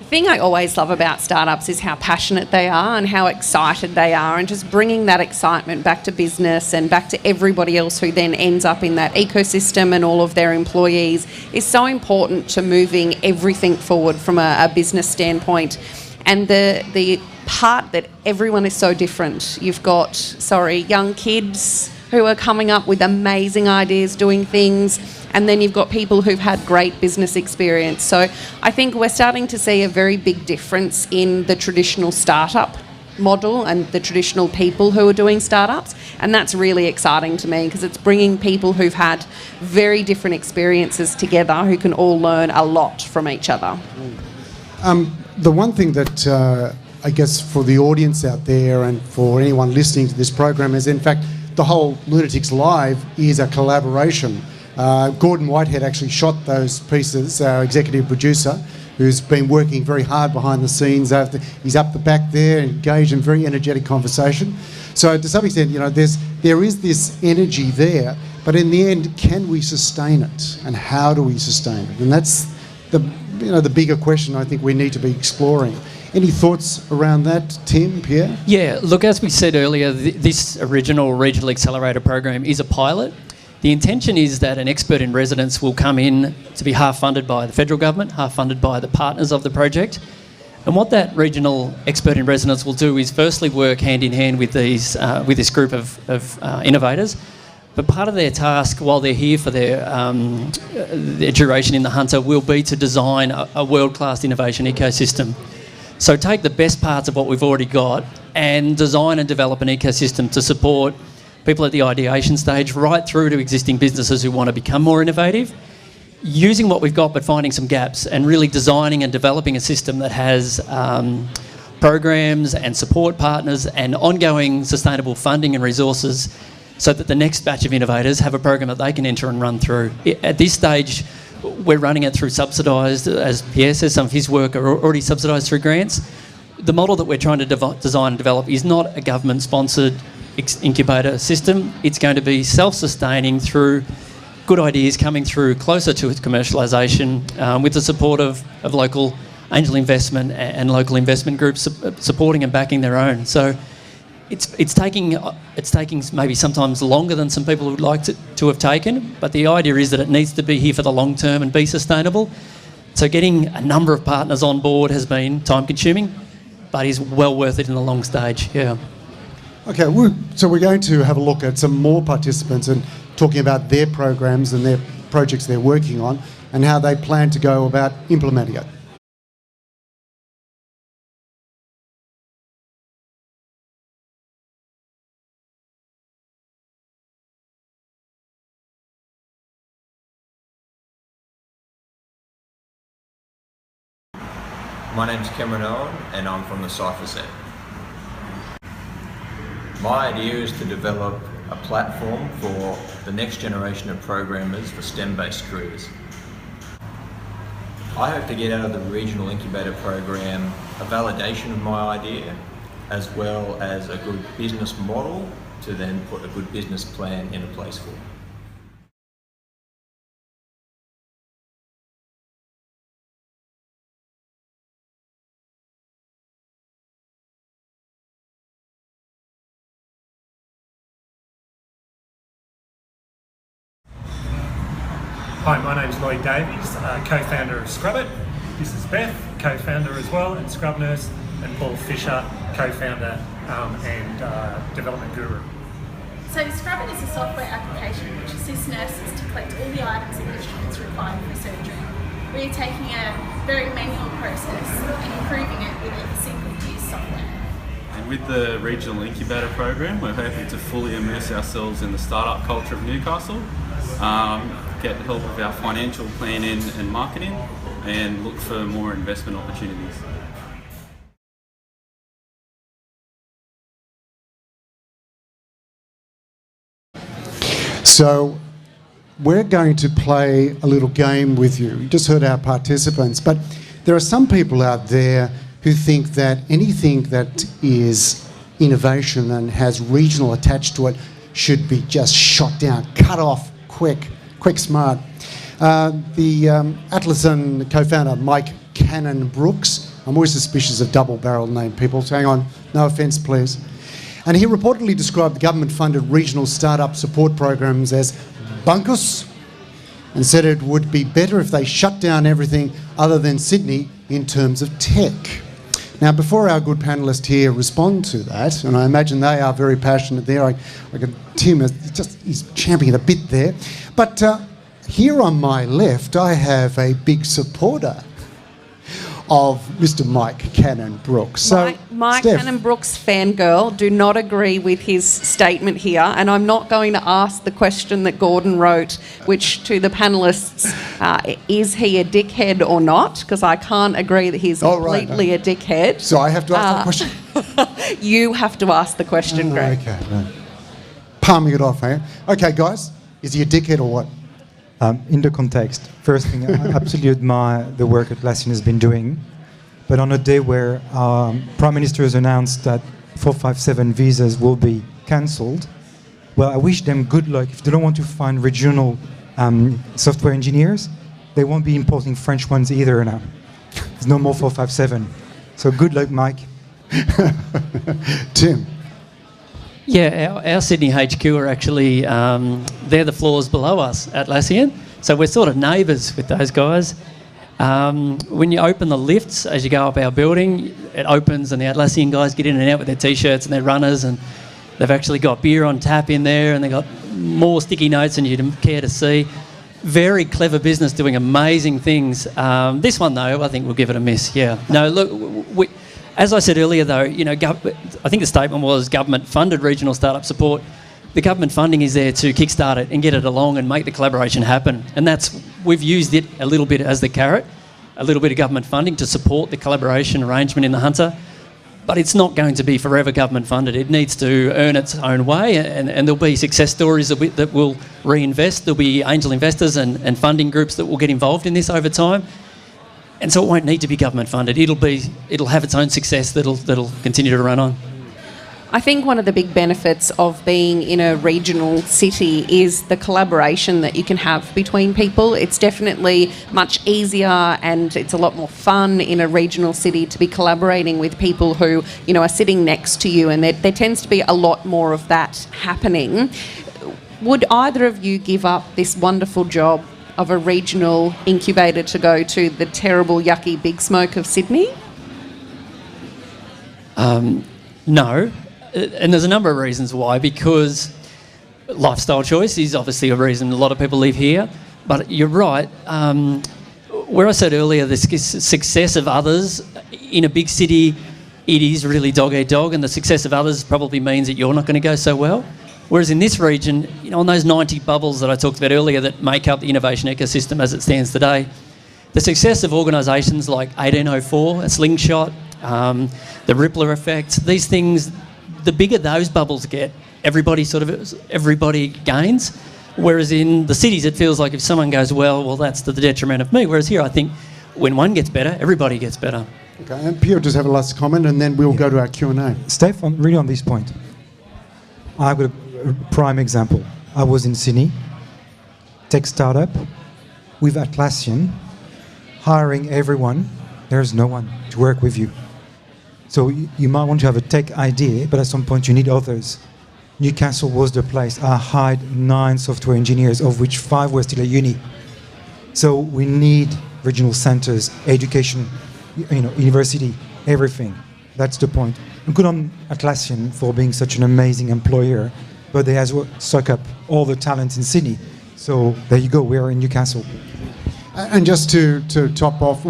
The thing I always love about startups is how passionate they are and how excited they are, and just bringing that excitement back to business and back to everybody else who then ends up in that ecosystem and all of their employees is so important to moving everything forward from a business standpoint. And the part that everyone is so different. You've got, young kids who are coming up with amazing ideas, doing things, and then you've got people who've had great business experience. So I think we're starting to see a very big difference in the traditional startup model and the traditional people who are doing startups, and that's really exciting to me because it's bringing people who've had very different experiences together who can all learn a lot from each other. The one thing that I guess for the audience out there and for anyone listening to this program is, in fact, the whole Lunaticks Live is a collaboration. Gordon Whitehead actually shot those pieces, our executive producer, who's been working very hard behind the scenes. He's up the back there, engaged in very energetic conversation. So to some extent, there is this energy there, but in the end, can we sustain it? And how do we sustain it? And that's the bigger question I think we need to be exploring. Any thoughts around that, Tim, Pierre? Yeah, look, as we said earlier, this original Regional Accelerator Program is a pilot. The intention is that an expert in residence will come in to be half funded by the federal government, half funded by the partners of the project. And what that regional expert in residence will do is firstly work hand in hand with this group of innovators. But part of their task while they're here for their duration in the Hunter will be to design a world-class innovation ecosystem. So take the best parts of what we've already got and design and develop an ecosystem to support people at the ideation stage right through to existing businesses who want to become more innovative, using what we've got but finding some gaps and really designing and developing a system that has programs and support partners and ongoing sustainable funding and resources so that the next batch of innovators have a program that they can enter and run through. At this stage, we're running it through subsidised, as Pierre says, some of his work are already subsidised through grants. The model that we're trying to design and develop is not a government-sponsored incubator system. It's going to be self-sustaining through good ideas coming through closer to its commercialisation with the support of local angel investment and local investment groups supporting and backing their own. So it's taking maybe sometimes longer than some people would like to have taken, but the idea is that it needs to be here for the long term and be sustainable. So getting a number of partners on board has been time consuming, but is well worth it in the long stage. Yeah. Okay, so we're going to have a look at some more participants and talking about their programs and their projects they're working on and how they plan to go about implementing it. My name's Cameron Owen and I'm from the Cypher set. My idea is to develop a platform for the next generation of programmers for STEM-based careers. I hope to get out of the regional incubator program a validation of my idea, as well as a good business model to then put a good business plan into place for. Hi, my name's Lloyd Davies, co-founder of Scrub-It. This is Beth, co-founder as well, and Scrub Nurse, and Paul Fisher, co-founder and development guru. So Scrub-It is a software application which assists nurses to collect all the items and instruments required for surgery. We are taking a very manual process and improving it with a single-use software. And with the regional incubator program, we're hoping to fully immerse ourselves in the startup culture of Newcastle, get help with our financial planning and marketing, and look for more investment opportunities. So we're going to play a little game with you. You just heard our participants, but there are some people out there who think that anything that is innovation and has regional attached to it should be just shot down, cut off, quick, smart. The Atlassian co-founder, Mike Cannon-Brooks, I'm always suspicious of double-barreled name people, so hang on, no offence please. And he reportedly described the government-funded regional startup support programs as bunkus, and said it would be better if they shut down everything other than Sydney in terms of tech. Now, before our good panellists here respond to that, and I imagine they are very passionate there, Tim he's champing it a bit there, but here on my left I have a big supporter of Mr. Mike Cannon-Brooks. So, Mike Steph. Cannon-Brooks fangirl, do not agree with his statement here, and I'm not going to ask the question that Gordon wrote, which to the panellists, is he a dickhead or not? Because I can't agree that he's completely a dickhead. So I have to ask that question? You have to ask the question, Greg. Okay, no. Palming it off, eh? Okay, guys, is he a dickhead or what? In the context, first thing, I absolutely admire the work Atlassian has been doing, but on a day where Prime Minister has announced that 457 visas will be cancelled, well, I wish them good luck. If they don't want to find regional software engineers, they won't be importing French ones either now. There's no more 457. So good luck, Mike. Tim. Yeah, our Sydney HQ are actually, they're the floors below us, Atlassian. So we're sort of neighbours with those guys. When you open the lifts as you go up our building, it opens and the Atlassian guys get in and out with their T-shirts and their runners, and they've actually got beer on tap in there, and they've got more sticky notes than you'd care to see. Very clever business doing amazing things. This one, though, I think we'll give it a miss, yeah. No, look, as I said earlier, though, you know, I think the statement was government-funded regional startup support. The government funding is there to kickstart it and get it along and make the collaboration happen. And we've used it a little bit as the carrot, a little bit of government funding to support the collaboration arrangement in the Hunter. But it's not going to be forever government funded. It needs to earn its own way, and there'll be success stories that will reinvest. There'll be angel investors and funding groups that will get involved in this over time. And so it won't need to be government funded. It'll have its own success that'll continue to run on. I think one of the big benefits of being in a regional city is the collaboration that you can have between people. It's definitely much easier and it's a lot more fun in a regional city to be collaborating with people who, you know, are sitting next to you, and there tends to be a lot more of that happening. Would either of you give up this wonderful job of a regional incubator to go to the terrible, yucky big smoke of Sydney? No. And there's a number of reasons why, because lifestyle choice is obviously a reason a lot of people live here. But you're right. Where I said earlier, the success of others in a big city, it is really dog-eat-dog, and the success of others probably means that you're not going to go so well. Whereas in this region, on those 90 bubbles that I talked about earlier that make up the innovation ecosystem as it stands today, the success of organisations like 1804, a Slingshot, the Rippler effect, these things, the bigger those bubbles get, everybody gains. Whereas in the cities, it feels like if someone goes well, that's to the detriment of me. Whereas here, I think when one gets better, everybody gets better. Okay, and Pierre just have a last comment, and then we'll go to our Q&A. Steph, really on this point, I've got a prime example. I was in Sydney, tech startup, with Atlassian, hiring everyone. There's no one to work with you. So you might want to have a tech idea, but at some point you need others. Newcastle was the place. I hired 9 software engineers, of which 5 were still at uni. So we need regional centres, education, university, everything. That's the point. Good on Atlassian for being such an amazing employer, but they as well suck up all the talent in Sydney. So there you go, we're in Newcastle. And just to top off,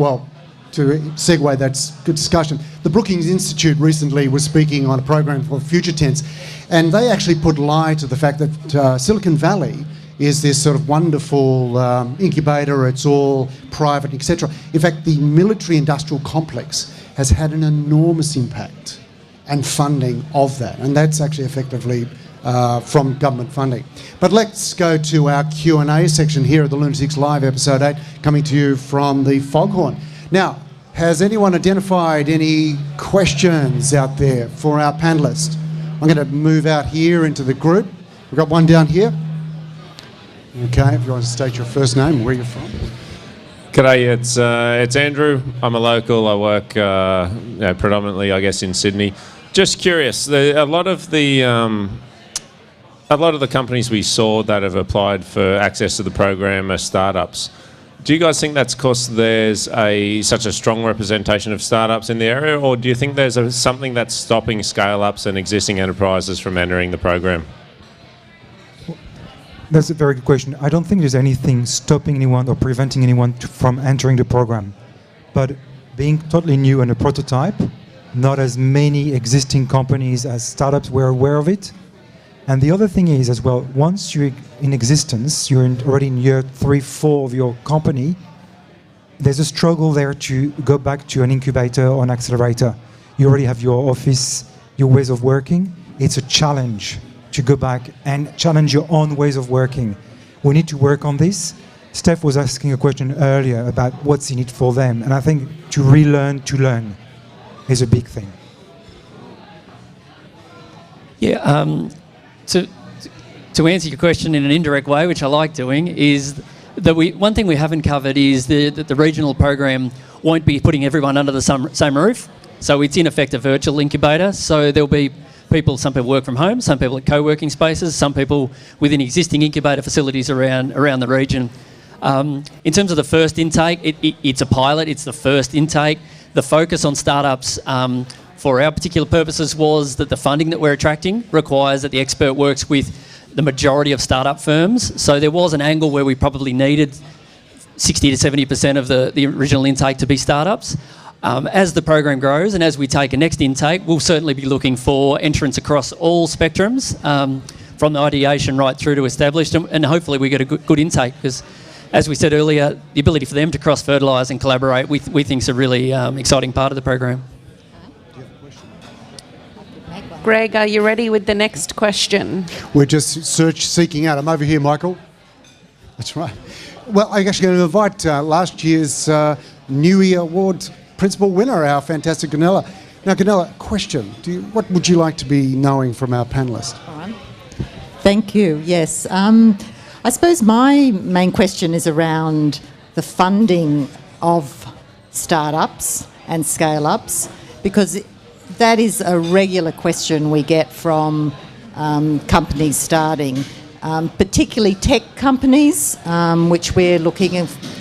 to segue, that's good discussion. The Brookings Institute recently was speaking on a program called Future Tense, and they actually put light to the fact that Silicon Valley is this sort of wonderful incubator, it's all private, etc. In fact, the military-industrial complex has had an enormous impact and funding of that, and that's actually effectively from government funding. But let's go to our Q&A section here at the Lunaticks Live, Episode 8, coming to you from the Foghorn. Now, has anyone identified any questions out there for our panellists? I'm going to move out here into the group. We've got one down here. Okay, if you want to state your first name, where you're from. G'day, it's Andrew. I'm a local. I work predominantly, I guess, in Sydney. Just curious, a lot of the companies we saw that have applied for access to the program are startups. Do you guys think that's because there's such a strong representation of startups in the area, or do you think there's something that's stopping scale-ups and existing enterprises from entering the program? That's a very good question. I don't think there's anything stopping anyone or preventing anyone from entering the program. But being totally new and a prototype, not as many existing companies as startups were aware of it. And the other thing is as well, once you're in existence, you're already in year 3, 4 of your company, there's a struggle there to go back to an incubator or an accelerator. You already have your office, your ways of working. It's a challenge to go back and challenge your own ways of working. We need to work on this. Steph was asking a question earlier about what's in it for them. And I think to relearn to learn is a big thing. Yeah, to answer your question in an indirect way, which I like doing, is that one thing we haven't covered is that the regional program won't be putting everyone under the same roof. So it's in effect a virtual incubator. So there'll be some people work from home, some people at co-working spaces, some people within existing incubator facilities around the region. In terms of the first intake, it's a pilot, it's the first intake. The focus on startups for our particular purposes was that the funding that we're attracting requires that the expert works with the majority of startup firms. So there was an angle where we probably needed 60 to 70% of the original intake to be startups. As the program grows and as we take a next intake, we'll certainly be looking for entrants across all spectrums, from the ideation right through to established, and hopefully we get a good intake, because as we said earlier, the ability for them to cross-fertilise and collaborate, we think is a really exciting part of the program. Greg, are you ready with the next question? We're just seeking out. I'm over here, Michael. That's right. Well, I'm actually going to invite last year's Newey Award Principal winner, our fantastic Ganella. Now, Ganella, question. What would you like to be knowing from our panellist? Thank you. Yes. I suppose my main question is around the funding of startups and scale-ups, because that is a regular question we get from companies starting, particularly tech companies, which we're looking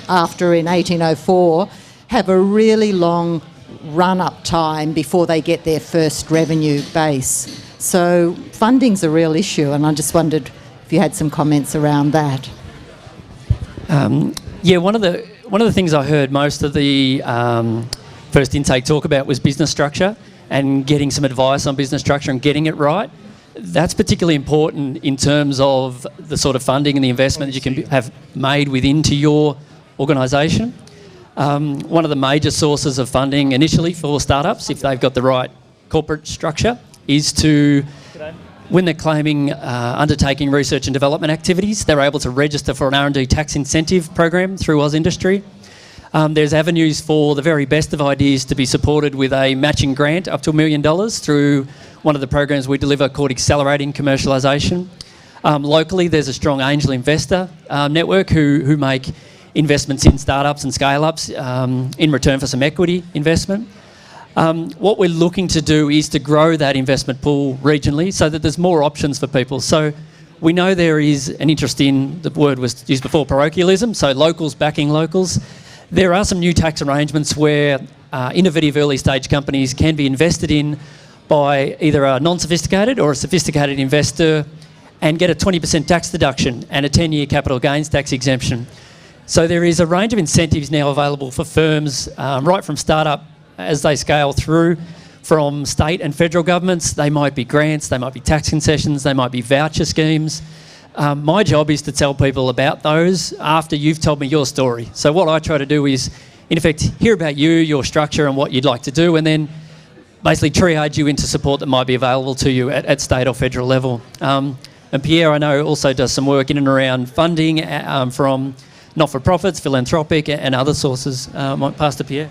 after in 1804, have a really long run-up time before they get their first revenue base. So funding's a real issue, and I just wondered if you had some comments around that. One of the things I heard most of the first intake talk about was business structure and getting some advice on business structure and getting it right. That's particularly important in terms of the sort of funding and the investment that you can have made within your organisation. One of the major sources of funding initially for startups, if they've got the right corporate structure, is to, when they're claiming undertaking research and development activities, they're able to register for an R&D tax incentive program through AusIndustry. There's avenues for the very best of ideas to be supported with a matching grant up to $1 million through one of the programs we deliver called Accelerating Commercialisation. Locally, there's a strong angel investor network who make investments in startups and scale-ups in return for some equity investment. What we're looking to do is to grow that investment pool regionally so that there's more options for people. So we know there is an interest in, the word was used before, parochialism, so locals backing locals. There are some new tax arrangements where innovative early stage companies can be invested in by either a non-sophisticated or a sophisticated investor and get a 20% tax deduction and a 10-year capital gains tax exemption. So there is a range of incentives now available for firms right from startup as they scale through from state and federal governments. They might be grants, they might be tax concessions, they might be voucher schemes. My job is to tell people about those after you've told me your story. So what I try to do is, in effect, hear about you, your structure and what you'd like to do, and then basically triage you into support that might be available to you at state or federal level. And Pierre, I know, also does some work in and around funding from not-for-profits, philanthropic and other sources. Might pass to Pierre.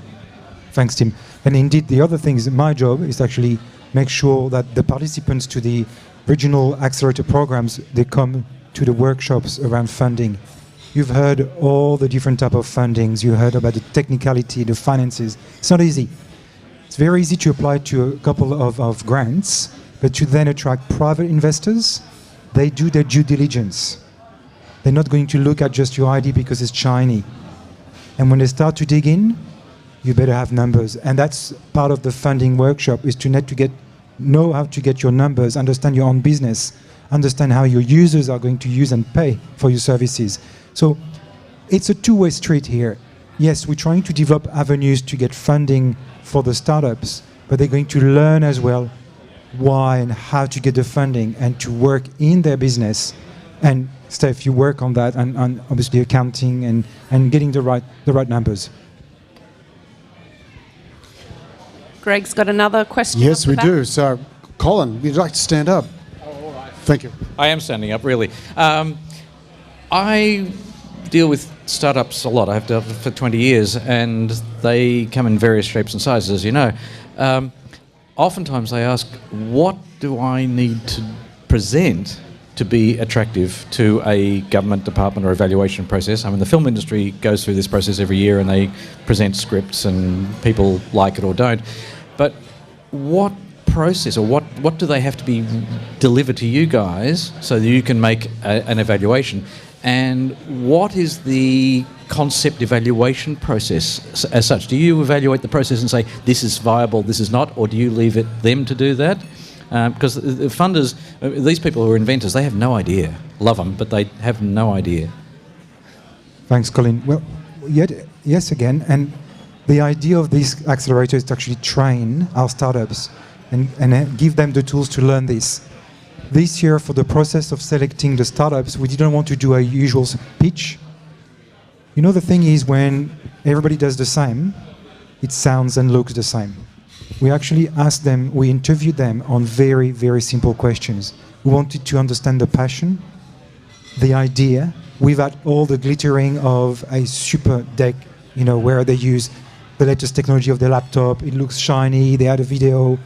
Thanks, Tim. And indeed, the other thing is my job is to actually make sure that the participants to the regional accelerator programs, they come to the workshops around funding. You've heard all the different type of fundings. You heard about the technicality, the finances. It's not easy. It's very easy to apply to a couple of grants, but to then attract private investors, they do their due diligence. They're not going to look at just your ID because it's shiny. And when they start to dig in, you better have numbers. And that's part of the funding workshop, is to know how to get your numbers, understand your own business, understand how your users are going to use and pay for your services. So it's a two-way street here. Yes, we're trying to develop avenues to get funding for the startups, but they're going to learn as well why and how to get the funding and to work in their business. And Steph, you work on that and obviously accounting and getting the right numbers. Greg's got another question. Yes, we do. So, Colin, would you like to stand up? Oh, all right. Thank you. I am standing up, really. I deal with startups a lot. I've dealt with for 20 years, and they come in various shapes and sizes, as you know. Oftentimes they ask, what do I need to present to be attractive to a government department or evaluation process? I mean, the film industry goes through this process every year and they present scripts and people like it or don't. But what process or what do they have to be delivered to you guys so that you can make an evaluation? And what is the concept evaluation process as such? Do you evaluate the process and say, this is viable, this is not, or do you leave it them to do that? Because the funders, these people who are inventors, they have no idea. Love them, but they have no idea. Thanks, Colin. Well, yes, again, and the idea of this accelerator is to actually train our startups and give them the tools to learn this. This year, for the process of selecting the startups, we didn't want to do a usual pitch. You know, the thing is, when everybody does the same, it sounds and looks the same. We actually asked them, we interviewed them on very, very simple questions. We wanted to understand the passion, the idea, without all the glittering of a super deck, you know, where they use the latest technology of their laptop. It looks shiny, they had a video,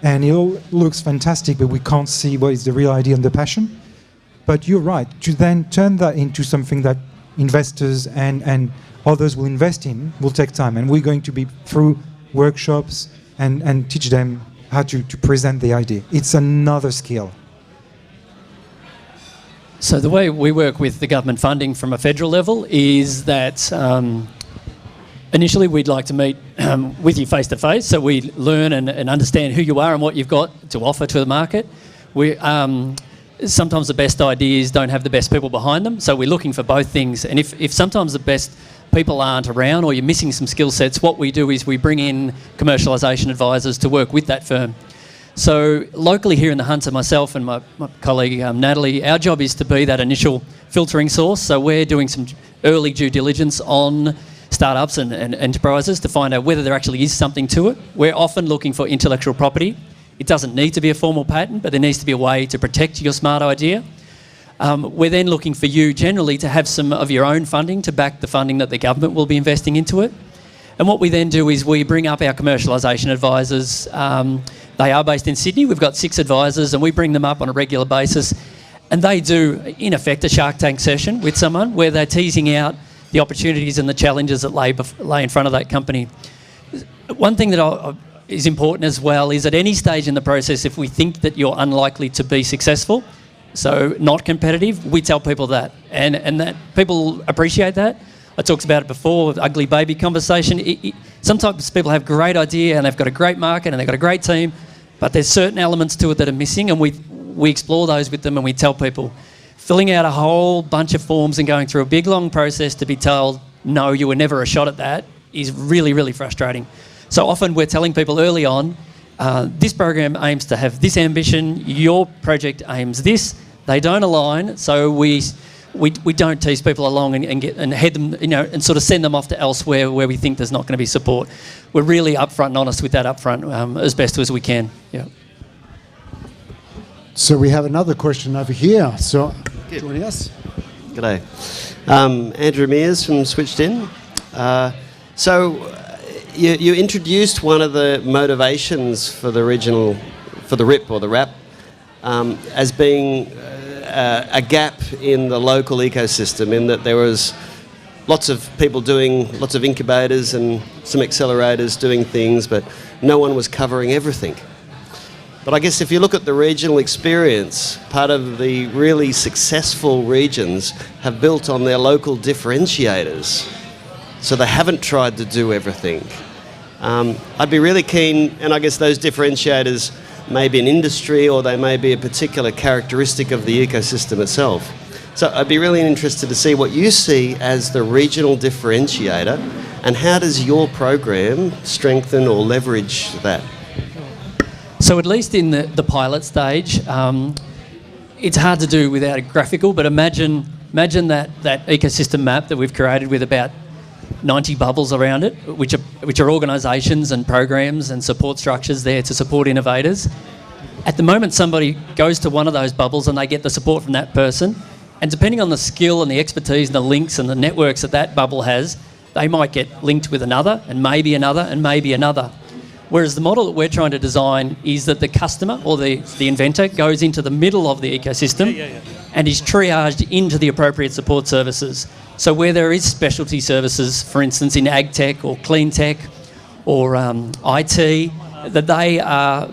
and it all looks fantastic, but we can't see what is the real idea and the passion. But you're right, to then turn that into something that investors and others will invest in will take time. And we're going to be through workshops and teach them how to present the idea. It's another skill. So the way we work with the government funding from a federal level is that initially we'd like to meet with you face to face, so we learn and understand who you are and what you've got to offer to the market. sometimes the best ideas don't have the best people behind them. So we're looking for both things. And if sometimes the best people aren't around or you're missing some skill sets, what we do is we bring in commercialisation advisors to work with that firm. So locally here in the Hunter, myself and my colleague Natalie, our job is to be that initial filtering source. So we're doing some early due diligence on startups and enterprises to find out whether there actually is something to it. We're often looking for intellectual property. It doesn't need to be a formal patent, but there needs to be a way to protect your smart idea. We're then looking for you generally to have some of your own funding to back the funding that the government will be investing into it. And what we then do is we bring up our commercialisation advisors. They are based in Sydney. We've got 6 advisors and we bring them up on a regular basis. And they do, in effect, a Shark Tank session with someone where they're teasing out the opportunities and the challenges that lay in front of that company. One thing that is important as well is at any stage in the process, if we think that you're unlikely to be successful, so not competitive, we tell people that. And that people appreciate that. I talked about it before, the ugly baby conversation. Sometimes people have a great idea and they've got a great market and they've got a great team, but there's certain elements to it that are missing, and we explore those with them and we tell people. Filling out a whole bunch of forms and going through a big long process to be told, no, you were never a shot at that, is really, really frustrating. So often we're telling people early on, this program aims to have this ambition, your project aims this, they don't align, so we don't tease people along and head them, and sort of send them off to elsewhere where we think there's not going to be support. We're really upfront and honest with that upfront as best as we can. Yeah. So we have another question over here. So joining us. G'day. Andrew Mears from Switched In. You introduced one of the motivations for the RIP or the RAP as being a gap in the local ecosystem, in that there was lots of people doing lots of incubators and some accelerators doing things, but no one was covering everything. But I guess if you look at the regional experience, part of the really successful regions have built on their local differentiators. So they haven't tried to do everything. I'd be really keen, and I guess those differentiators may be an industry or they may be a particular characteristic of the ecosystem itself. So I'd be really interested to see what you see as the regional differentiator, and how does your program strengthen or leverage that? So at least in the pilot stage, it's hard to do without a graphical, but imagine that ecosystem map that we've created with about 90 bubbles around it, which are organisations and programs and support structures there to support innovators. At the moment, somebody goes to one of those bubbles and they get the support from that person, and depending on the skill and the expertise and the links and the networks that bubble has, they might get linked with another and maybe another and maybe another. Whereas the model that we're trying to design is that the customer or the inventor goes into the middle of the ecosystem and is triaged into the appropriate support services. So where there is specialty services, for instance, in ag tech or clean tech or IT, that they are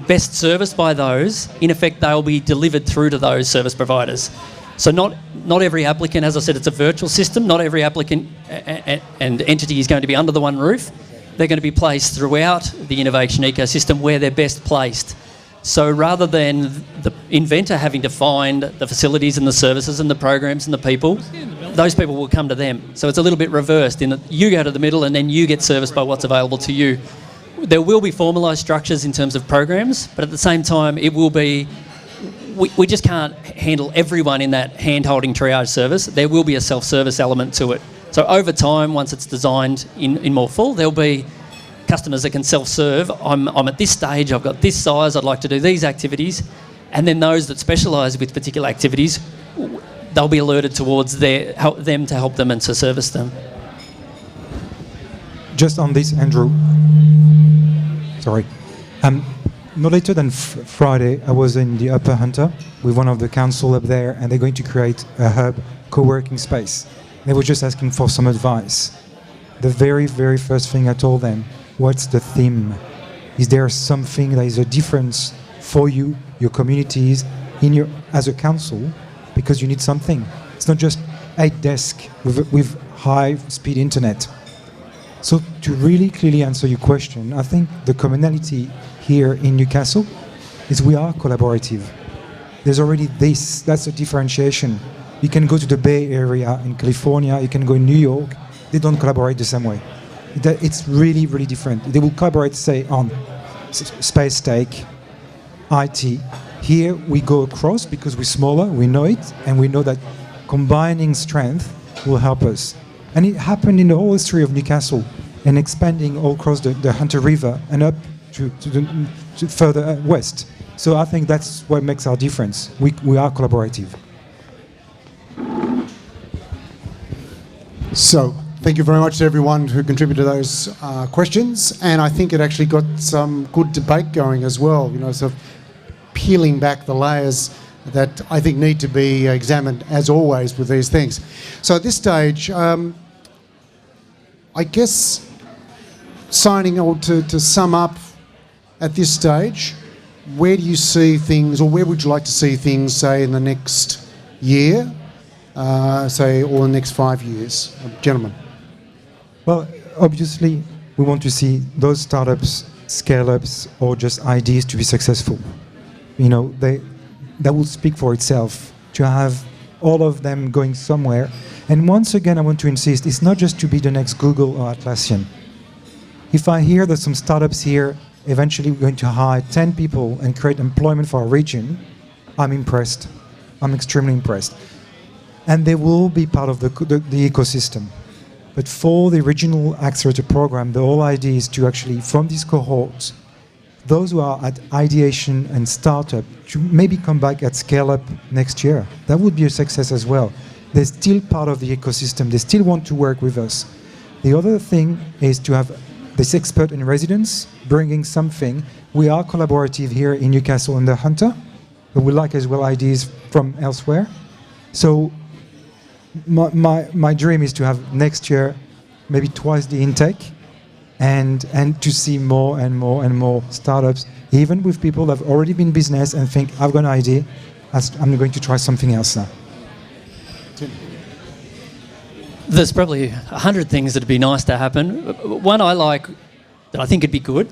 best serviced by those, in effect they'll be delivered through to those service providers. So not every applicant, as I said, it's a virtual system, not every applicant and entity is going to be under the one roof. They're going to be placed throughout the innovation ecosystem where they're best placed. So rather than the inventor having to find the facilities and the services and the programs and the people, those people will come to them. So it's a little bit reversed in that you go to the middle and then you get serviced by what's available to you. There will be formalised structures in terms of programs, but at the same time it will be, we just can't handle everyone in that hand-holding triage service. There will be a self-service element to it. So over time, once it's designed in more full, there'll be customers that can self-serve. I'm at this stage, I've got this size, I'd like to do these activities. And then those that specialise with particular activities, they'll be alerted towards them to help them and to service them. Just on this, Andrew. Sorry. No later than Friday, I was in the Upper Hunter with one of the council up there, and they're going to create a hub co-working space. They were just asking for some advice. The very, very first thing I told them, what's the theme? Is there something that is a difference for you, your communities, as a council, because you need something? It's not just a desk with high-speed internet. So to really clearly answer your question, I think the commonality here in Newcastle is we are collaborative. There's already this. That's a differentiation. You can go to the Bay Area in California, you can go in New York. They don't collaborate the same way. It's really, really different. They will collaborate, say, on space tech, IT. Here we go across because we're smaller, we know it, and we know that combining strength will help us. And it happened in the whole history of Newcastle, and expanding all across the Hunter River and up to further west. So I think that's what makes our difference. We are collaborative. So, thank you very much to everyone who contributed to those questions, and I think it actually got some good debate going as well, sort of peeling back the layers that I think need to be examined, as always, with these things. So at this stage, I guess to sum up at this stage, where do you see things, or where would you like to see things, say, in the next year, or the next 5 years? Gentlemen. Well, obviously, we want to see those startups, scale-ups, or just ideas to be successful. That will speak for itself, to have all of them going somewhere. And once again, I want to insist, it's not just to be the next Google or Atlassian. If I hear that some startups here eventually going to hire 10 people and create employment for our region, I'm impressed. I'm extremely impressed. And they will be part of the ecosystem. But for the original Accelerator program, the whole idea is to actually, from these cohorts, those who are at ideation and startup, to maybe come back at scale up next year. That would be a success as well. They're still part of the ecosystem. They still want to work with us. The other thing is to have this expert in residence bringing something. We are collaborative here in Newcastle and the Hunter, but we like as well ideas from elsewhere. So my dream is to have next year maybe twice the intake, and to see more and more and more startups, even with people that have already been in business and think, I've got an idea, I'm going to try something else now. There's probably 100 things that'd be nice to happen. One I like, that I think would be good,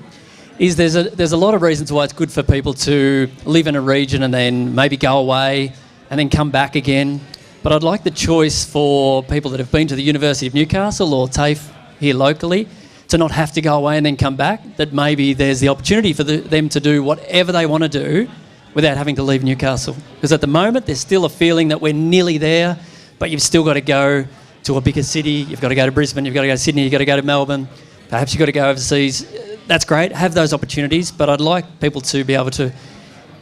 is there's a lot of reasons why it's good for people to live in a region and then maybe go away and then come back again. But I'd like the choice for people that have been to the University of Newcastle or TAFE here locally to not have to go away and then come back, that maybe there's the opportunity for them to do whatever they want to do without having to leave Newcastle. Because at the moment, there's still a feeling that we're nearly there, but you've still got to go to a bigger city, you've got to go to Brisbane, you've got to go to Sydney, you've got to go to Melbourne, perhaps you've got to go overseas. That's great, have those opportunities, but I'd like people to be able to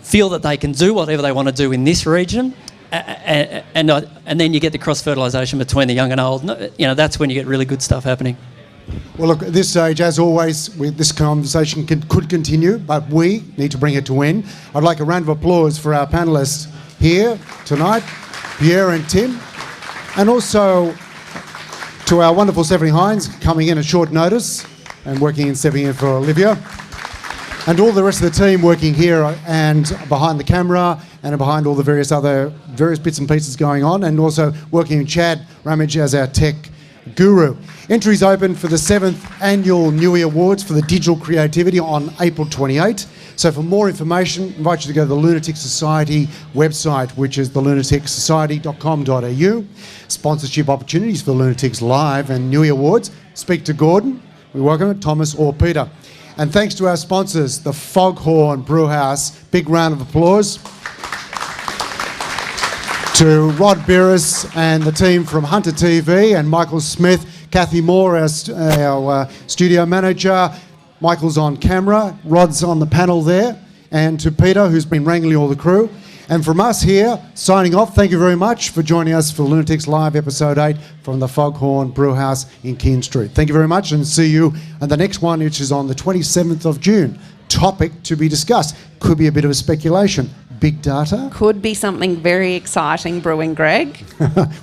feel that they can do whatever they want to do in this region, and then you get the cross-fertilisation between the young and old. That's when you get really good stuff happening. Well, look, at this stage, as always, this conversation could continue, but we need to bring it to end. I'd like a round of applause for our panellists here tonight, Pierre and Tim, and also to our wonderful Stephanie Hines, coming in at short notice and stepping in for Olivia, and all the rest of the team working here and behind the camera and behind all the various bits and pieces going on, and also working with Chad Ramage as our tech guru. Entries open for the 7th Annual Newey Awards for the Digital Creativity on April 28. So for more information, I invite you to go to the Lunaticks Society website, which is thelunaticsociety.com.au. Sponsorship opportunities for Lunaticks Live and Newey Awards. Speak to Gordon, we welcome it, Thomas or Peter. And thanks to our sponsors, the Foghorn Brewhouse. Big round of applause. To Rod Beres and the team from Hunter TV, and Michael Smith, Kathy Moore, our studio manager. Michael's on camera, Rod's on the panel there, and to Peter, who's been wrangling all the crew. And from us here, signing off, thank you very much for joining us for Lunaticks Live Episode 8 from the Foghorn Brewhouse in Keene Street. Thank you very much, and see you at the next one, which is on the 27th of June. Topic to be discussed. Could be a bit of a speculation. Big data. Could be something very exciting brewing, Greg.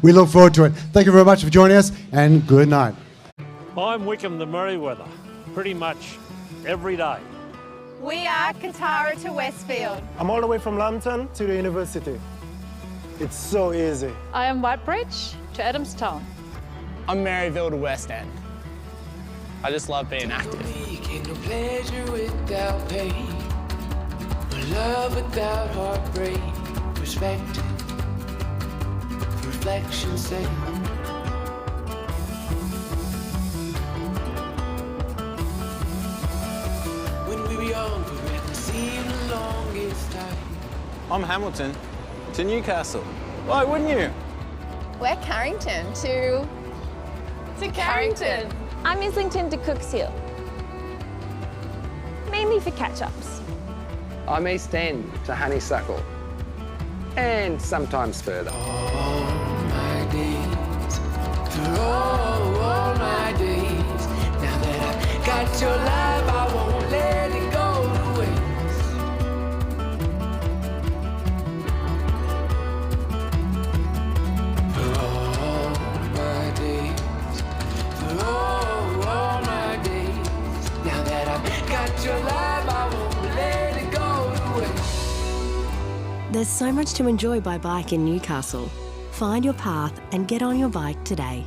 We look forward to it. Thank you very much for joining us, and good night. I'm Wickham the Merriweather, pretty much every day. We are Katara to Westfield. I'm all the way from Lambton to the university. It's so easy. I am Whitebridge to Adamstown. I'm Maryville to West End. I just love being active. Love without heartbreak, respect, reflection say. When we were young, forever seemed the longest time. I'm Hamilton to Newcastle. Why wouldn't you? We're Carrington to Carrington. I'm Islington to Cookshill. Mainly for catch-ups. I'm East End to Honeysuckle. And sometimes further. All my days, through all my days. Now that I've got your love, I won't let it go to waste. For all my days, for all my days. Now that I've got your love, I won't let it go to waste. There's so much to enjoy by bike in Newcastle. Find your path and get on your bike today.